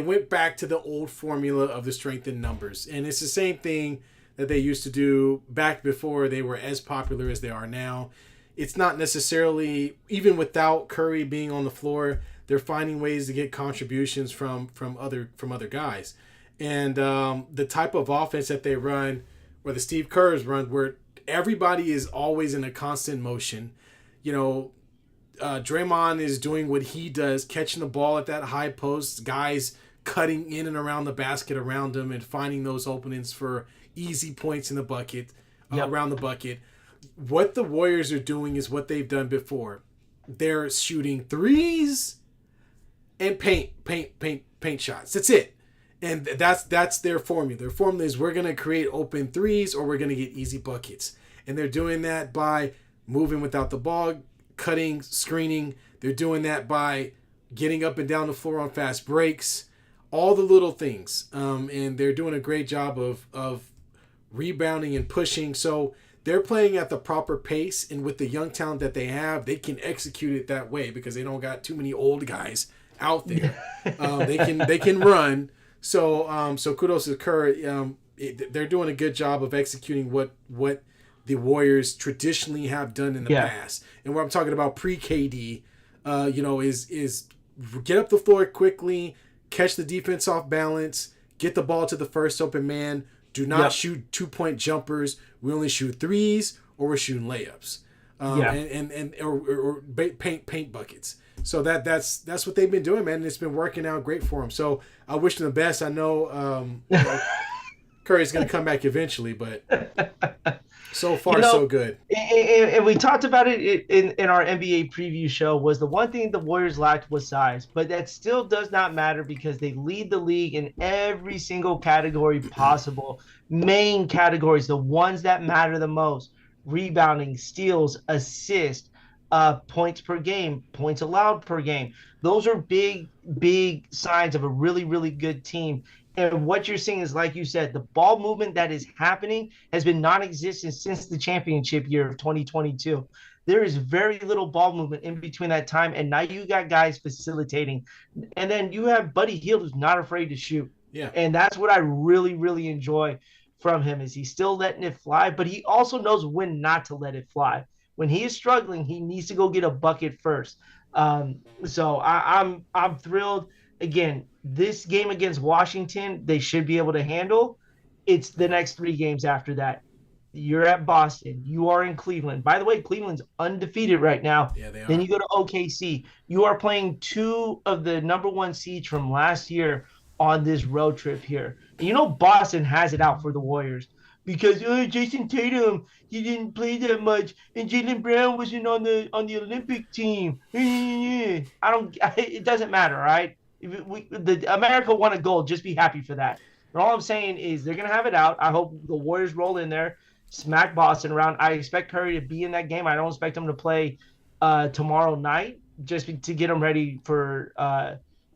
went back to the old formula of the strength in numbers, and it's the same thing that they used to do back before they were as popular as they are now. It's not necessarily, even without Curry being on the floor, they're finding ways to get contributions from other guys, and the type of offense that they run, or the Steve Kerr's run, where everybody is always in a constant motion. Draymond is doing what he does, catching the ball at that high post, guys cutting in and around the basket around him and finding those openings for easy points in the bucket, around the bucket. What the Warriors are doing is what they've done before. They're shooting threes and paint shots. That's it. And that's their formula. Their formula is we're going to create open threes or we're going to get easy buckets. And they're doing that by moving without the ball, cutting, screening. They're doing that by getting up and down the floor on fast breaks, all the little things. And they're doing a great job of rebounding and pushing. So they're playing at the proper pace, and with the young talent that they have, they can execute it that way because they don't got too many old guys out there. They can run. So kudos to Kerr. They're doing a good job of executing what the Warriors traditionally have done in the past. And what I'm talking about pre-KD, is get up the floor quickly, catch the defense off balance, get the ball to the first open man. Do not shoot 2-point jumpers. We only shoot threes, or we're shooting layups, or paint buckets. So that's what they've been doing, man. And it's been working out great for them. So I wish them the best. I know Curry's going to come back eventually, but so far so good. And we talked about it in our NBA preview show. Was the one thing the Warriors lacked was size, but that still does not matter because they lead the league in every single category possible. Main categories, the ones that matter the most: rebounding, steals, assists, points per game, points allowed per game. Those are big signs of a really, really good team. And what you're seeing is, like you said, the ball movement that is happening has been non-existent since the championship year of 2022. There is very little ball movement in between that time, and now you got guys facilitating. And then you have Buddy Hield, who's not afraid to shoot. Yeah. And that's what I really, really enjoy from him, is he's still letting it fly, but he also knows when not to let it fly. When he is struggling, he needs to go get a bucket first. So I'm thrilled. Again, this game against Washington, they should be able to handle. It's the next 3 games after that. You're at Boston. You are in Cleveland. By the way, Cleveland's undefeated right now. Yeah, they are. Then you go to OKC. You are playing 2 of the number 1 seeds from last year on this road trip here. And Boston has it out for the Warriors because Jason Tatum, he didn't play that much, and Jaylen Brown wasn't on the Olympic team. It doesn't matter, all right? America won a gold. Just be happy for that. And all I'm saying is they're going to have it out. I hope the Warriors roll in there, smack Boston around. I expect Curry to be in that game. I don't expect him to play tomorrow night just to get him ready for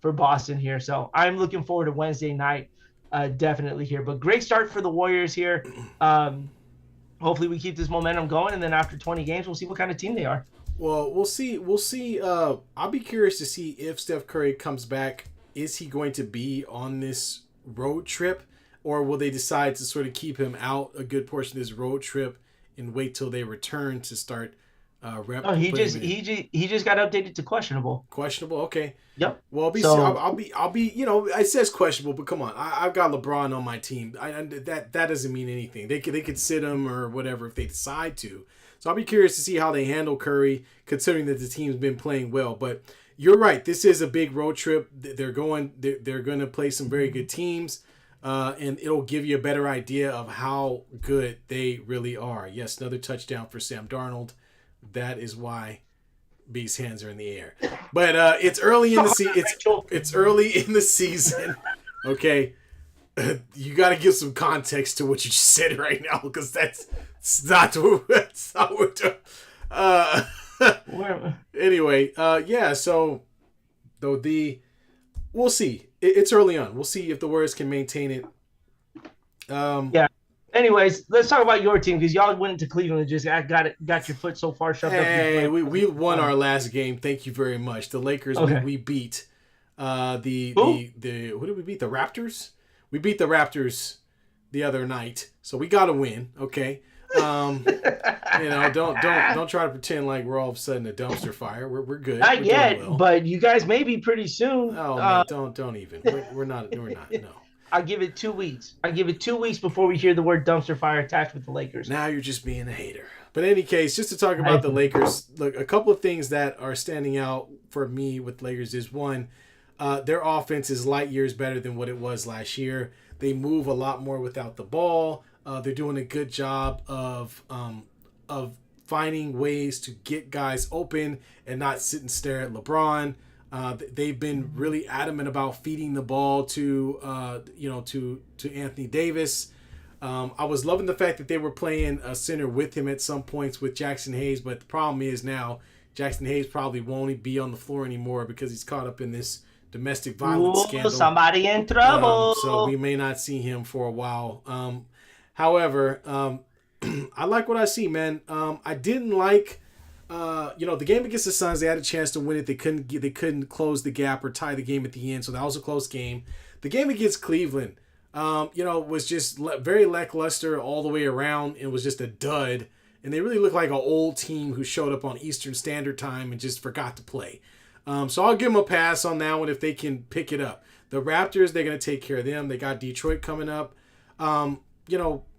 Boston here. So I'm looking forward to Wednesday night definitely here. But great start for the Warriors here. Hopefully we keep this momentum going, and then after 20 games, we'll see what kind of team they are. Well, we'll see. I'll be curious to see if Steph Curry comes back. Is he going to be on this road trip? or will they decide to sort of keep him out a good portion of this road trip and wait till they return to start No, he putting just him in? he just got updated to questionable. Questionable. Okay. Yep. Well, So I'll be. You know, it says questionable, but come on, I've got LeBron on my team. That doesn't mean anything. They could sit him or whatever if they decide to. So I'll be curious to see how they handle Curry, considering that the team's been playing well. But you're right. This is a big road trip. They're going to play some very good teams, and it'll give you a better idea of how good they really are. Yes, another touchdown for Sam Darnold. That is why B's hands are in the air. But it's early in the season. It's early in the season. Okay, you got to give some context to what you just said right now, because that's not what anyway, yeah. So though we'll see. It's early on. We'll see if the Warriors can maintain it. Yeah. Anyways, let's talk about your team, because y'all went into Cleveland and just got your foot so far shoved up. Hey, we won our last game. Thank you very much. The Lakers, okay. we beat the who did we beat? The Raptors. We beat the Raptors the other night, so we got to win. Okay, you know, don't try to pretend like we're all of a sudden a dumpster fire. We're good. Not we're yet, well. but you guys may be pretty soon. Oh man, don't even. We're not. No. I'll give it 2 weeks. I give it 2 weeks before we hear the word dumpster fire attached with the Lakers. Now you're just being a hater. But in any case, just to talk about the Lakers, look, a couple of things that are standing out for me with Lakers is, one, their offense is light years better than what it was last year. They move a lot more without the ball. They're doing a good job of finding ways to get guys open and not sit and stare at LeBron. They've been really adamant about feeding the ball to Anthony Davis. I was loving the fact that they were playing a center with him at some points with Jackson Hayes, but the problem is now Jackson Hayes probably won't be on the floor anymore because he's caught up in this domestic violence scandal. Somebody in trouble. So we may not see him for a while. However, I like what I see, man. I didn't like. The game against the Suns, they had a chance to win it. They couldn't close the gap or tie the game at the end, so that was a close game. The game against Cleveland, was just very lackluster all the way around. It was just a dud, and they really looked like an old team who showed up on Eastern Standard Time and just forgot to play. So I'll give them a pass on that one if they can pick it up. The Raptors, they're going to take care of them. They got Detroit coming up.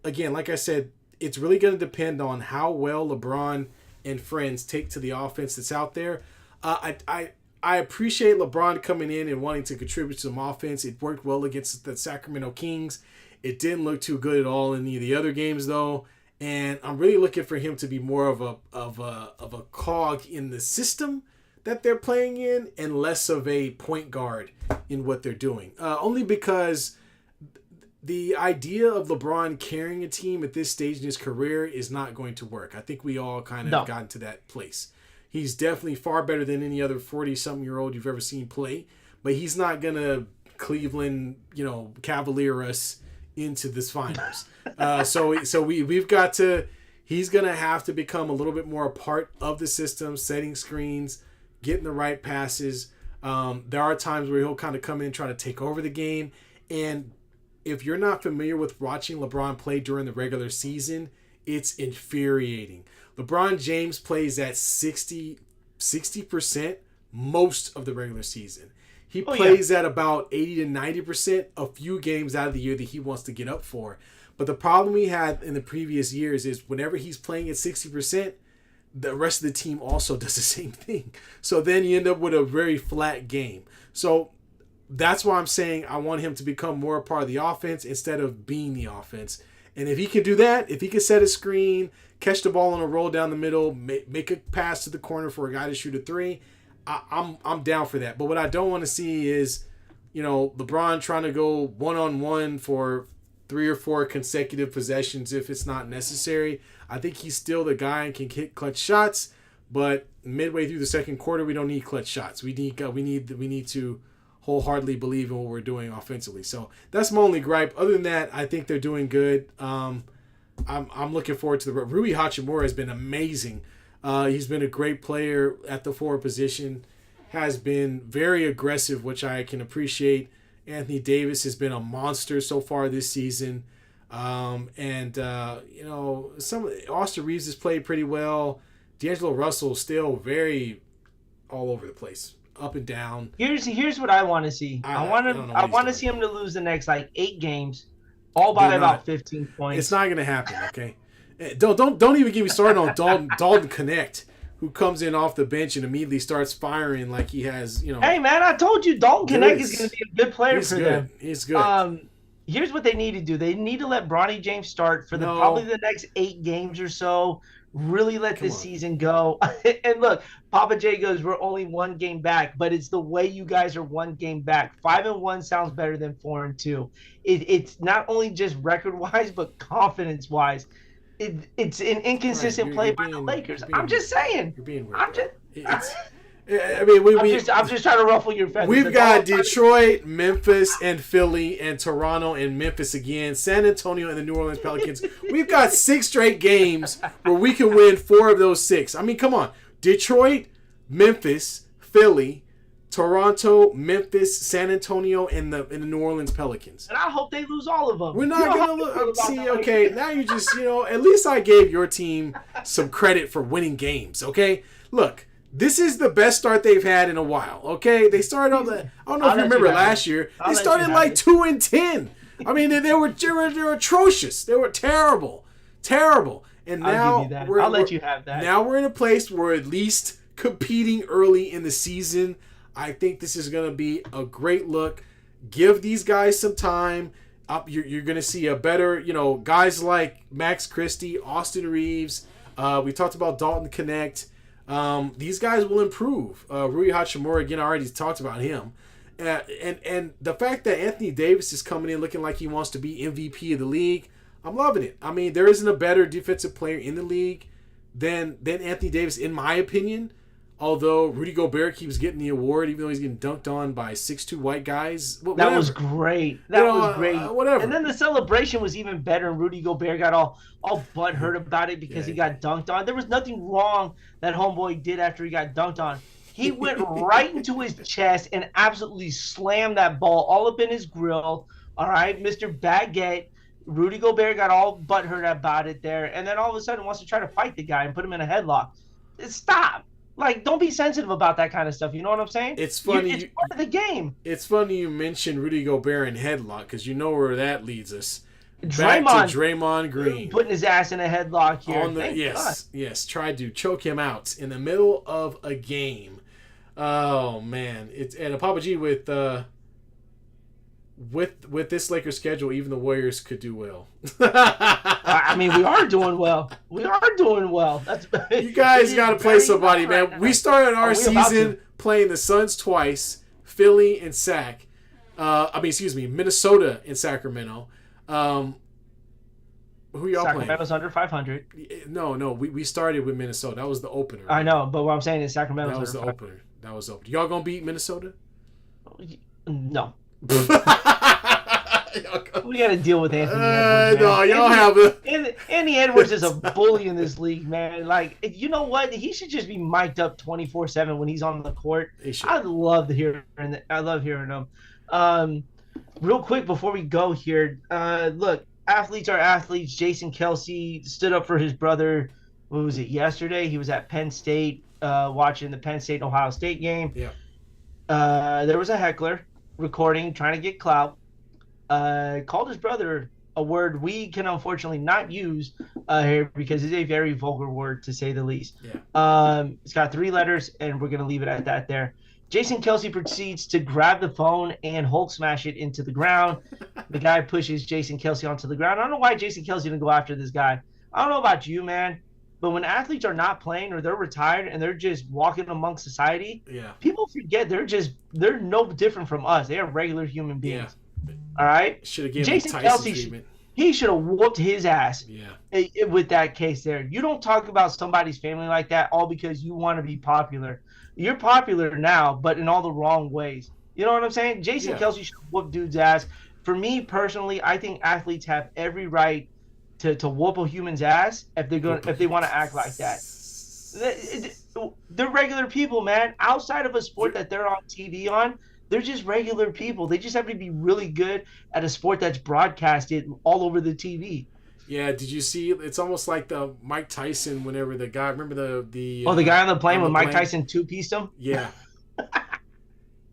Again, like I said, it's really going to depend on how well LeBron and friends take to the offense that's out there. I appreciate LeBron coming in and wanting to contribute to some offense. It worked well against the Sacramento Kings. It didn't look too good at all in any of the other games, though. And I'm really looking for him to be more of a cog in the system that they're playing in, and less of a point guard in what they're doing. Only because the idea of LeBron carrying a team at this stage in his career is not going to work. I think we all kind of gotten to that place. He's definitely far better than any other 40-something-year-old you've ever seen play, but he's not going to Cleveland, Cavalier us into this finals. So we've got to, he's going to have to become a little bit more a part of the system, setting screens, getting the right passes. There are times where he'll kind of come in and try to take over the game. And if you're not familiar with watching LeBron play during the regular season, it's infuriating. LeBron James plays at 60% most of the regular season. He plays at about 80 to 90% a few games out of the year that he wants to get up for. But the problem we had in the previous years is whenever he's playing at 60%, the rest of the team also does the same thing. So then you end up with a very flat game. So that's why I'm saying I want him to become more a part of the offense instead of being the offense. And if he can do that, if he can set a screen, catch the ball on a roll down the middle, make a pass to the corner for a guy to shoot a three, I'm down for that. But what I don't want to see is, LeBron trying to go one-on-one for 3 or 4 consecutive possessions if it's not necessary. I think he's still the guy and can hit clutch shots, but midway through the second quarter, we don't need clutch shots. We need to wholeheartedly believe in what we're doing offensively. So that's my only gripe. Other than that, I think they're doing good. I'm looking forward to Rui Hachimura has been amazing. He's been a great player at the forward position, has been very aggressive, which I can appreciate. Anthony Davis has been a monster so far this season. Some Austin Reeves has played pretty well. D'Angelo Russell still very all over the place, up and down. Here's what I want to see. I want to see him to lose the next like 8 games, all by about 15 points. It's not gonna happen. Okay, don't even get me started on Dalton Connect, who comes in off the bench and immediately starts firing like he has. Hey man, I told you Dalton Connect is gonna be a good player for them. He's good. Here's what they need to do. They need to let Bronny James start for probably the next 8 games or so. Really let this season go. And look, Papa J goes, we're only 1 game back, but it's the way you guys are 1 game back. 5-1 sounds better than 4-2. It's not only just record-wise, but confidence-wise. It's an inconsistent play by the Lakers. I'm just saying. You're being weird. I'm just trying to ruffle your feathers. We've got Detroit, Memphis, and Philly, and Toronto, and Memphis again, San Antonio, and the New Orleans Pelicans. We've got 6 straight games where we can win 4 of those 6. I mean, come on. Detroit, Memphis, Philly, Toronto, Memphis, San Antonio, and the New Orleans Pelicans. And I hope they lose all of them. We're not going to look. See, okay, now you just, at least I gave your team some credit for winning games, okay? Look. This is the best start they've had in a while. Okay, they started on the. I don't know if you remember last year. They started like 2-10. I mean, they were atrocious. They were terrible. And now I'll let you have that. Now we're in a place where we're at least competing early in the season. I think this is going to be a great look. Give these guys some time. You're going to see a better, guys like Max Christie, Austin Reeves. We talked about Dalton Connect. These guys will improve. Rui Hachimura, again, I already talked about him. And the fact that Anthony Davis is coming in looking like he wants to be MVP of the league, I'm loving it. I mean, there isn't a better defensive player in the league than Anthony Davis, in my opinion. Although Rudy Gobert keeps getting the award, even though he's getting dunked on by 6'2" white guys. That was great. That was great. Whatever. And then the celebration was even better, and Rudy Gobert got all butthurt about it because he got dunked on. There was nothing wrong that homeboy did after he got dunked on. He went right into his chest and absolutely slammed that ball all up in his grill. All right, Mr. Baguette. Rudy Gobert got all butthurt about it there, and then all of a sudden wants to try to fight the guy and put him in a headlock. Stop. Like, don't be sensitive about that kind of stuff. You know what I'm saying? It's funny. It's part of the game. It's funny you mentioned Rudy Gobert and headlock because you know where that leads us. Back to Draymond Green. Putting his ass in a headlock here. Yes. Tried to choke him out in the middle of a game. Oh, man. And Papa G with this Lakers schedule, even the Warriors could do well. I mean, we are doing well. That's you guys got to play somebody, man. Right, we started our season playing the Suns twice, Philly and Minnesota and Sacramento. Who y'all Sacramento's playing? under 500. No. We started with Minnesota. That was the opener. Right? I know, but what I'm saying is Sacramento's that was the opener. That was open. Y'all gonna beat Minnesota? No. We got to deal with Anthony Edwards. No, y'all have a. Anthony Edwards is a bully in this league, man. Like, you know what? He should just be mic'd up 24/7 when he's on the court. I love hearing him. Real quick before we go here, look, athletes are athletes. Jason Kelce stood up for his brother. What was it? Yesterday, he was at Penn State watching the Penn State Ohio State game. Yeah. There was a heckler recording, trying to get clout. Called his brother a word we can unfortunately not use here because it's a very vulgar word to say the least. Yeah. It's got 3 letters, and we're going to leave it at that there. Jason Kelce proceeds to grab the phone and Hulk smash it into the ground. The guy pushes Jason Kelce onto the ground. I don't know why Jason Kelce didn't go after this guy. I don't know about you, man, but when athletes are not playing or they're retired and they're just walking amongst society, people forget they're no different from us. They are regular human beings. Yeah. All right? Should have given Jason Tyson Kelce treatment. He should have whooped his ass with that case there. You don't talk about somebody's family like that all because you want to be popular. You're popular now, but in all the wrong ways. You know what I'm saying? Jason Kelce should have whooped dude's ass. For me personally, I think athletes have every right to whoop a human's ass if they want to act like that. They're regular people, man. Outside of a sport that they're on TV on, They're just regular people. They just have to be really good at a sport that's broadcasted all over the TV. Yeah, did you see? It's almost like the Mike Tyson. Whenever the guy, remember Oh, the guy on the plane on the when Mike plane? Tyson two-pieced him? Yeah, I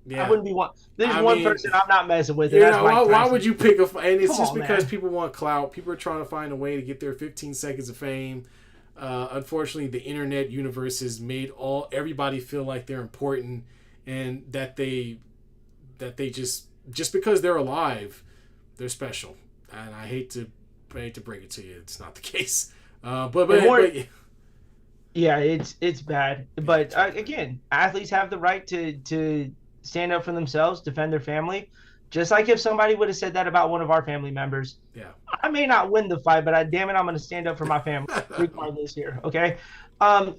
yeah. wouldn't be one. There's I one mean, person I'm not messing with, and you that's know, Mike why Tyson. would you pick and it's Come just on, because man. people want clout. People are trying to find a way to get their 15 seconds of fame. Unfortunately, the internet universe has made everybody feel like they're important, and that they just because they're alive, they're special. And I hate to break it to you, it's not the case. And more, But yeah, it's bad. yeah, But it's really bad. again, athletes have the right to stand up for themselves, defend their family. Just like if somebody would have said that about one of our family members, Yeah. I may not win the fight, but damn it, I'm going to stand up for my family regardless here. Okay.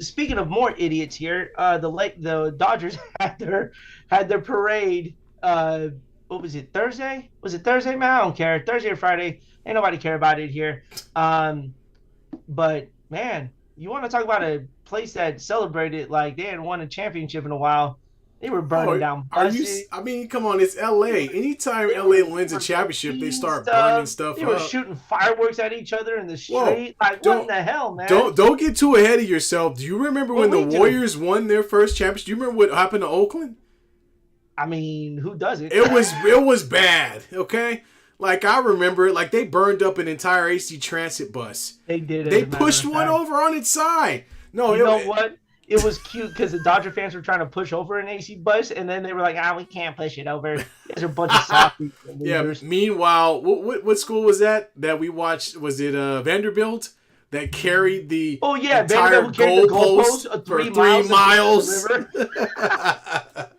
Speaking of more idiots here, the Dodgers had their parade. What was it? Thursday? Was it Thursday, man? I don't care. Thursday or Friday? Ain't nobody care about it here. But man, you want to talk about a place that celebrated like they hadn't won a championship in a while? They were burning Oh, down are you? buses. I mean, come on, it's They L.A. were Anytime they L.A. were wins a championship, they graffitiing start burning stuff. stuff They were up. shooting fireworks at each other in the Whoa! street. Like, what in Don't the hell, man? don't get too ahead of yourself. Do you remember What when the we do? Warriors won their first championship? Do you remember what happened to Oakland? I mean, who does it? It was bad. Okay, like I remember, like they burned up an entire AC Transit bus. They did, as They a matter pushed of one fact. over on its side. No, You know what? It was cute because the Dodger fans were trying to push over an AC bus, and then they were like, we can't push it over. You guys are a bunch of softies and yeah. losers. Meanwhile, what school was that we watched? Was it Vanderbilt that carried the Oh, yeah, entire Vanderbilt carried the goalpost goalpost for 3 three miles across miles? the river.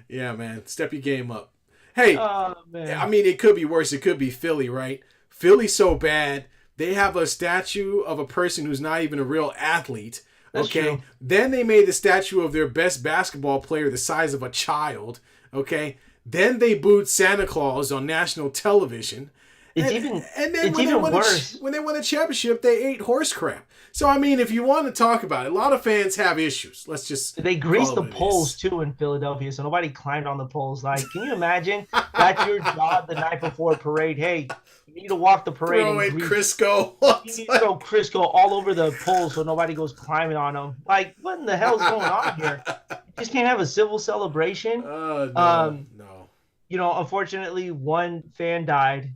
Yeah, man, step your game up. Hey, Oh, I man. mean, it could be worse. It could be Philly, right? Philly's so bad. They have a statue of a person who's not even a real athlete. That's Okay. true. Then they made the statue of their best basketball player the size of a child. Okay. Then they booed Santa Claus on national television. It's And, even and then it's even worse. when they won the championship, they ate horse crap. So I mean, if you want to talk about it, a lot of fans have issues. Let's just They greased call it the what it poles is. too in Philadelphia, so nobody climbed on the poles. Like, can you imagine? That's your job the night before a parade. Hey, you need to walk the parade Throw and in grease. Crisco. You need to throw Crisco all over the poles so nobody goes climbing on them. Like, what in the hell is going on here? You just can't have a civil celebration. No, Um, no. Unfortunately, one fan died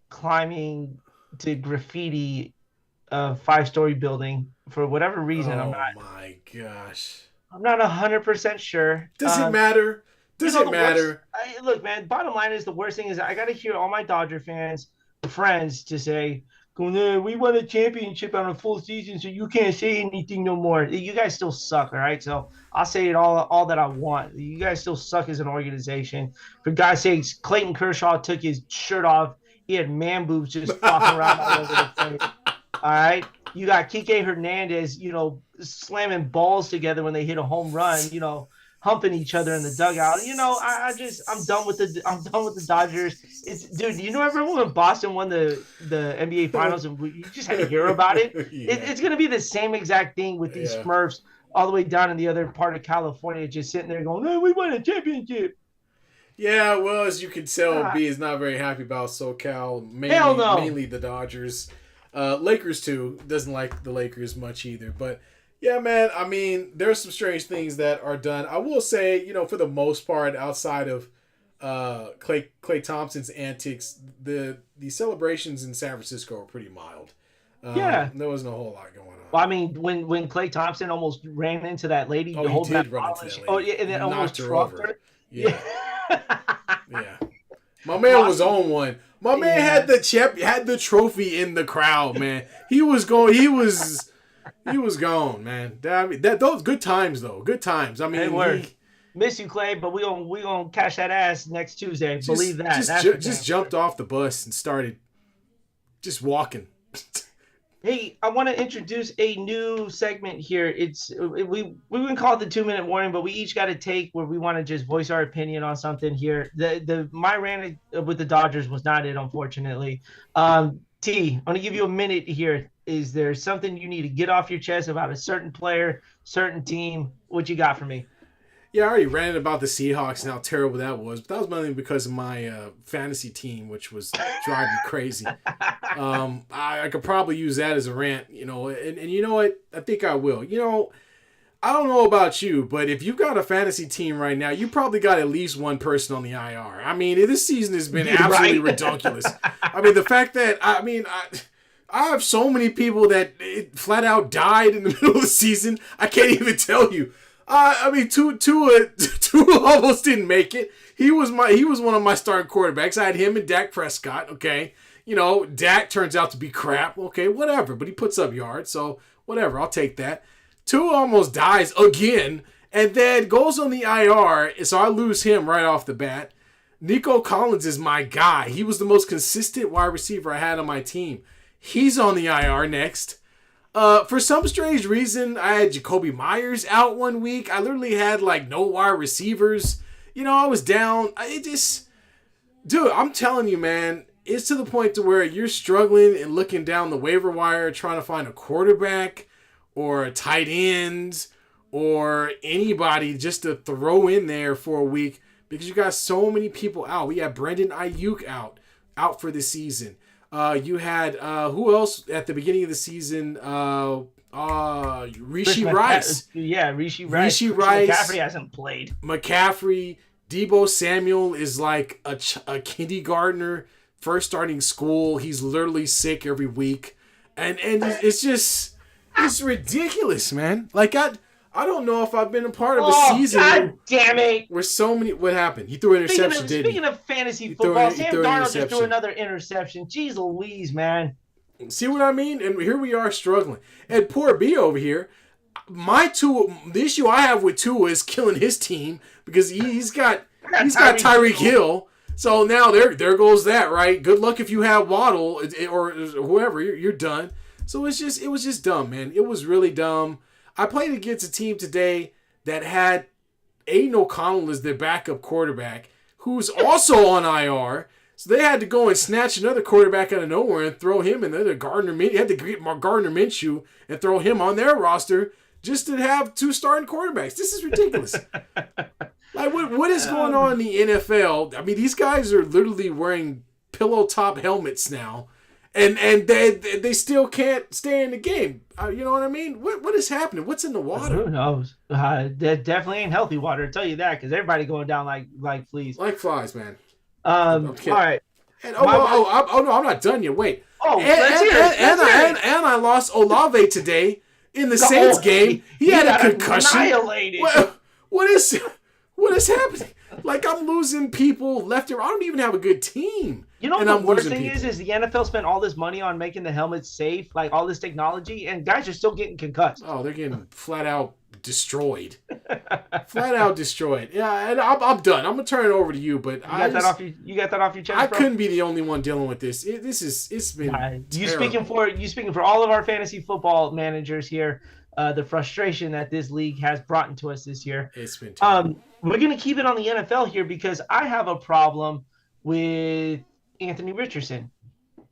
climbing to graffiti a 5-story building for whatever reason. I'm Oh not. my gosh. I'm not 100% sure. Does it matter? Does it The worst. matter? Look, man. Bottom line is the worst thing is I got to hear all my Dodger fans, friends, to say, "We won a championship on a full season, so you can't say anything no more." You guys still suck, all right? So I'll say it all that I want. You guys still suck as an organization. For God's sakes, Clayton Kershaw took his shirt off. He had man boobs just flopping around all over the place. All right. You got Kike Hernandez, slamming balls together when they hit a home run, humping each other in the dugout. I'm done with the Dodgers. Dude, remember when Boston won the NBA finals and you just had to hear about it? Yeah. It's going to be the same exact thing with these Yeah. Smurfs all the way down in the other part of California, just sitting there going, "No, we won a championship." Yeah, well, as you can tell, Ah, B is not very happy about SoCal. hell Mainly, no. mainly the Dodgers. Lakers too. Doesn't like the Lakers much either. But yeah, man. I mean, there's some strange things that are done. I will say, for the most part, outside of Clay Thompson's antics, the celebrations in San Francisco are pretty mild. Yeah. There wasn't a whole lot going on. Well, I mean, when Clay Thompson almost ran into that lady Oh, he holding did that run bottle, into and that lady. yeah, and then Knocked almost her trucked over. her. Yeah, yeah. My man was on one. My man had the trophy in the crowd, man. He was going. He was gone, man. Those good times though. Good times. I mean, They were. Miss you, Clay, but we gonna catch that ass next Tuesday. Believe that. Just jumped off the bus and started just walking. Hey, I want to introduce a new segment here. We wouldn't call it the 2-minute warning, but we each got to take where we want to just voice our opinion on something here. My rant with the Dodgers was not it, unfortunately. T, I'm gonna give you a minute here. Is there something you need to get off your chest about a certain player, certain team? What you got for me? Yeah, I already ranted about the Seahawks and how terrible that was, but that was mainly because of my fantasy team, which was driving me crazy. I could probably use that as a rant, and you know what? I think I will. I don't know about you, but if you've got a fantasy team right now, you probably got at least one person on the IR. I mean, this season has been absolutely ridiculous. I mean, the fact that, I have so many people that flat out died in the middle of the season, I can't even tell you. Tua almost didn't make it. He was one of my starting quarterbacks. I had him and Dak Prescott. Okay, Dak turns out to be crap. Okay, whatever. But he puts up yards, so whatever. I'll take that. Tua almost dies again, and then goes on the IR. So I lose him right off the bat. Nico Collins is my guy. He was the most consistent wide receiver I had on my team. He's on the IR next. For some strange reason, I had Jacoby Myers out one week. I literally had no wide receivers. I was down. Dude, I'm telling you, man, it's to the point to where you're struggling and looking down the waiver wire trying to find a quarterback or a tight end or anybody just to throw in there for a week because you got so many people out. We had Brandon Ayuk out for the season. You had who else at the beginning of the season? Rishi Rice. Yeah, Rishi Rice. McCaffrey hasn't played. McCaffrey. Debo Samuel is like a kindergartner, first starting school. He's literally sick every week, and it's ridiculous, man. I don't know if I've been a part of a season. God damn it! Where so many. What happened? He threw an interception. Speaking of fantasy football, Sam Darnold just threw another interception. Jeez Louise, man. See what I mean? And here we are struggling. And poor B over here. The issue I have with Tua is killing his team because he's got Tyreek Hill. So now there goes that, right? Good luck if you have Waddle or whoever. You're done. So it was just dumb, man. It was really dumb. I played against a team today that had Aiden O'Connell as their backup quarterback, who's also on IR. So they had to go and snatch another quarterback out of nowhere and throw him in there. Gardner Minshew and throw him on their roster just to have two starting quarterbacks. This is ridiculous. What is going on in the NFL? I mean, these guys are literally wearing pillow top helmets now. And they still can't stay in the game. You know what I mean? What is happening? What's in the water? Who knows? That definitely ain't healthy water. I'll tell you that because everybody going down like fleas. Like flies, man. All right. And, no, I'm not done yet. Wait. And I lost Olave today in the Saints game. He had a concussion. Annihilated. What is happening? I'm losing people left and right. I don't even have a good team. You know what the worst thing is the NFL spent all this money on making the helmets safe, all this technology, and guys are still getting concussed. Oh, they're getting flat out destroyed. Flat out destroyed. Yeah, and I'm done. I'm gonna turn it over to you, but you got that off your chest. I couldn't be the only one dealing with this. It's been you speaking for all of our fantasy football managers here. The frustration that this league has brought into us this year. It's been terrible. We're gonna keep it on the NFL here because I have a problem with Anthony Richardson.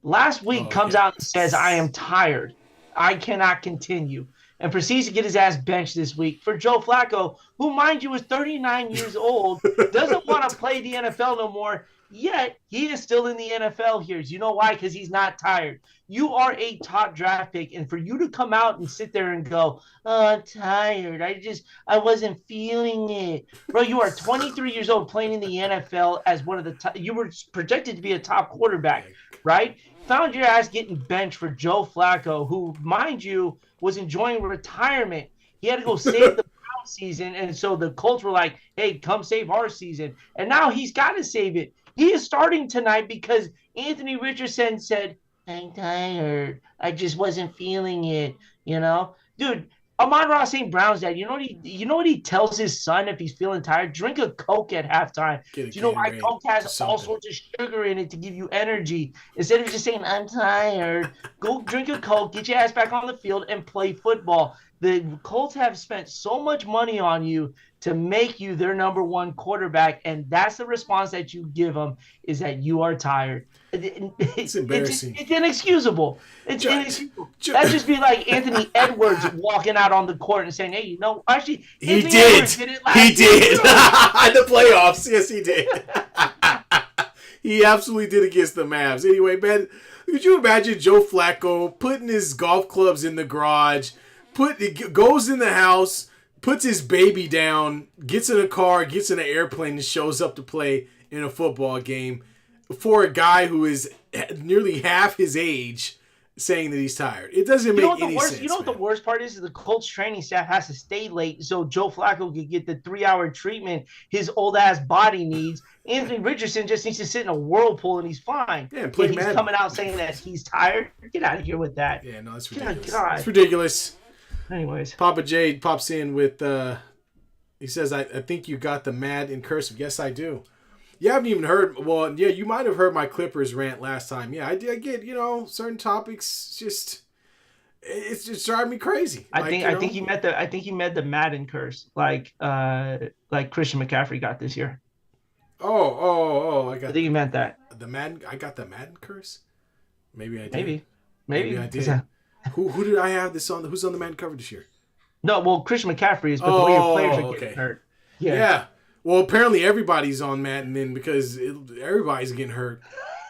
Last week comes out and says, I am tired. I cannot continue. And proceeds to get his ass benched this week for Joe Flacco, who, mind you, is 39 years old, doesn't want to play the NFL no more, yet he is still in the NFL here. You know why? Because he's not tired. You are a top draft pick, and for you to come out and sit there and go, oh, I'm tired. I wasn't feeling it. Bro, you are 23 years old playing in the NFL as one of the top. You were projected to be a top quarterback, right? Found your ass getting benched for Joe Flacco, who, mind you, was enjoying retirement. He had to go save the Brown season, and so the Colts were like, hey, come save our season. And now he's got to save it. He is starting tonight because Anthony Richardson said, I'm tired. I just wasn't feeling it, Dude, Amon-Ra St. Brown's dad, you know what he tells his son if he's feeling tired? Drink a Coke at halftime. Do you know why Coke has all sorts of sugar in it to give you energy? Instead of just saying, I'm tired, go drink a Coke, get your ass back on the field, and play football. The Colts have spent so much money on you to make you their number one quarterback, and that's the response that you give them is that you are tired. It's embarrassing. It's inexcusable. It's Just, inexcusable. That'd just be like Anthony Edwards walking out on the court and saying, "Hey, actually, he Anthony did. Edwards did it last He year, did. too." In the playoffs. Yes, he did. He absolutely did against the Mavs. Anyway, man, could you imagine Joe Flacco putting his golf clubs in the garage, goes in the house, puts his baby down, gets in a car, gets in an airplane, and shows up to play in a football game for a guy who is nearly half his age, saying that he's tired? It doesn't make any sense. You know what the worst part is? The Colts training staff has to stay late so Joe Flacco could get the 3-hour treatment his old ass body needs. Anthony Richardson just needs to sit in a whirlpool and he's fine. Yeah, and play he's Madden. coming out saying that he's tired. Get out of here with that. Yeah, no, it's ridiculous. God. It's ridiculous. Anyways, Papa J pops in with, he says, I think you got the mad in cursive. Yes, I do. You haven't even heard, well, yeah, you might have heard my Clippers rant last time. Yeah, I get, certain topics, it's just driving me crazy. I think you met the Madden curse, like Christian McCaffrey got this year. I think you meant that. The Madden, I got the Madden curse? Maybe I did. Maybe I did. Who did I have this on? Who's on the Madden cover this year? No, well, Christian McCaffrey is, but the way your players are getting hurt. Yeah. Well, apparently everybody's on Madden then because everybody's getting hurt.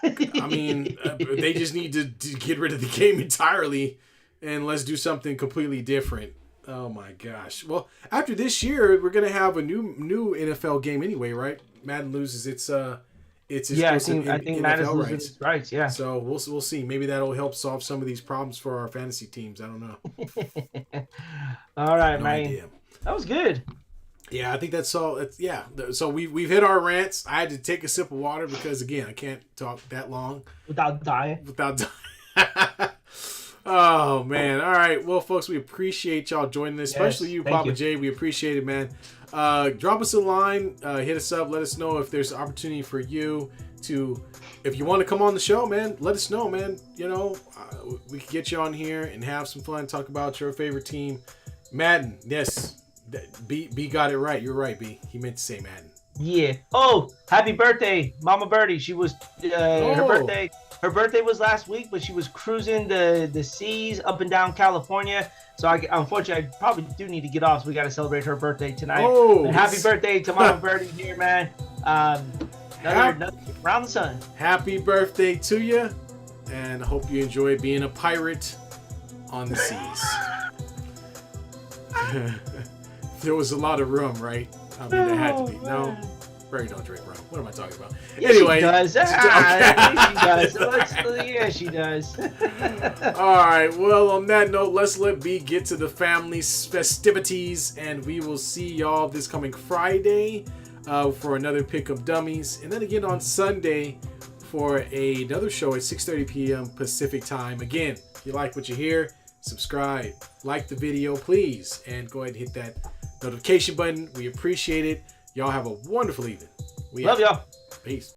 I mean, they just need to get rid of the game entirely and let's do something completely different. Oh my gosh. Well, after this year, we're gonna have a new NFL game anyway, right? Madden loses its exclusive I think NFL Madden rights. loses its rights. Yeah. So we'll see. Maybe that'll help solve some of these problems for our fantasy teams. I don't know. All right, no man. idea. That was good. Yeah, I think that's all. So we've hit our rants. I had to take a sip of water because again, I can't talk that long without dying. Oh man! All right, well, folks, we appreciate y'all joining us, especially you, Papa J. We appreciate it, man. Drop us a line, hit us up, let us know if there's an opportunity for you to, if you want to come on the show, man. Let us know, man. We can get you on here and have some fun, talk about your favorite team, Madden. Yes. B got it right. You're right, B. He meant to say Madden. Yeah. Oh, happy birthday, Mama Birdie. She was her birthday. Her birthday was last week, but she was cruising the seas up and down California. So unfortunately, I probably do need to get off. So we got to celebrate her birthday tonight. But happy birthday to Mama Birdie here, man. Another around the sun. Happy birthday to you, and I hope you enjoy being a pirate on the seas. There was a lot of rum, right? I mean, there had to be. No, Barry don't drink rum. What am I talking about? Yeah, anyway, she does. Yeah, she does. All right. Well, on that note, let's let B get to the family's festivities, and we will see y'all this coming Friday for another Pick of Dummies, and then again on Sunday for another show at 6:30 p.m. Pacific time. Again, if you like what you hear, subscribe, like the video, please, and go ahead and hit that notification button. We appreciate it. Y'all have a wonderful evening. Love y'all. Peace.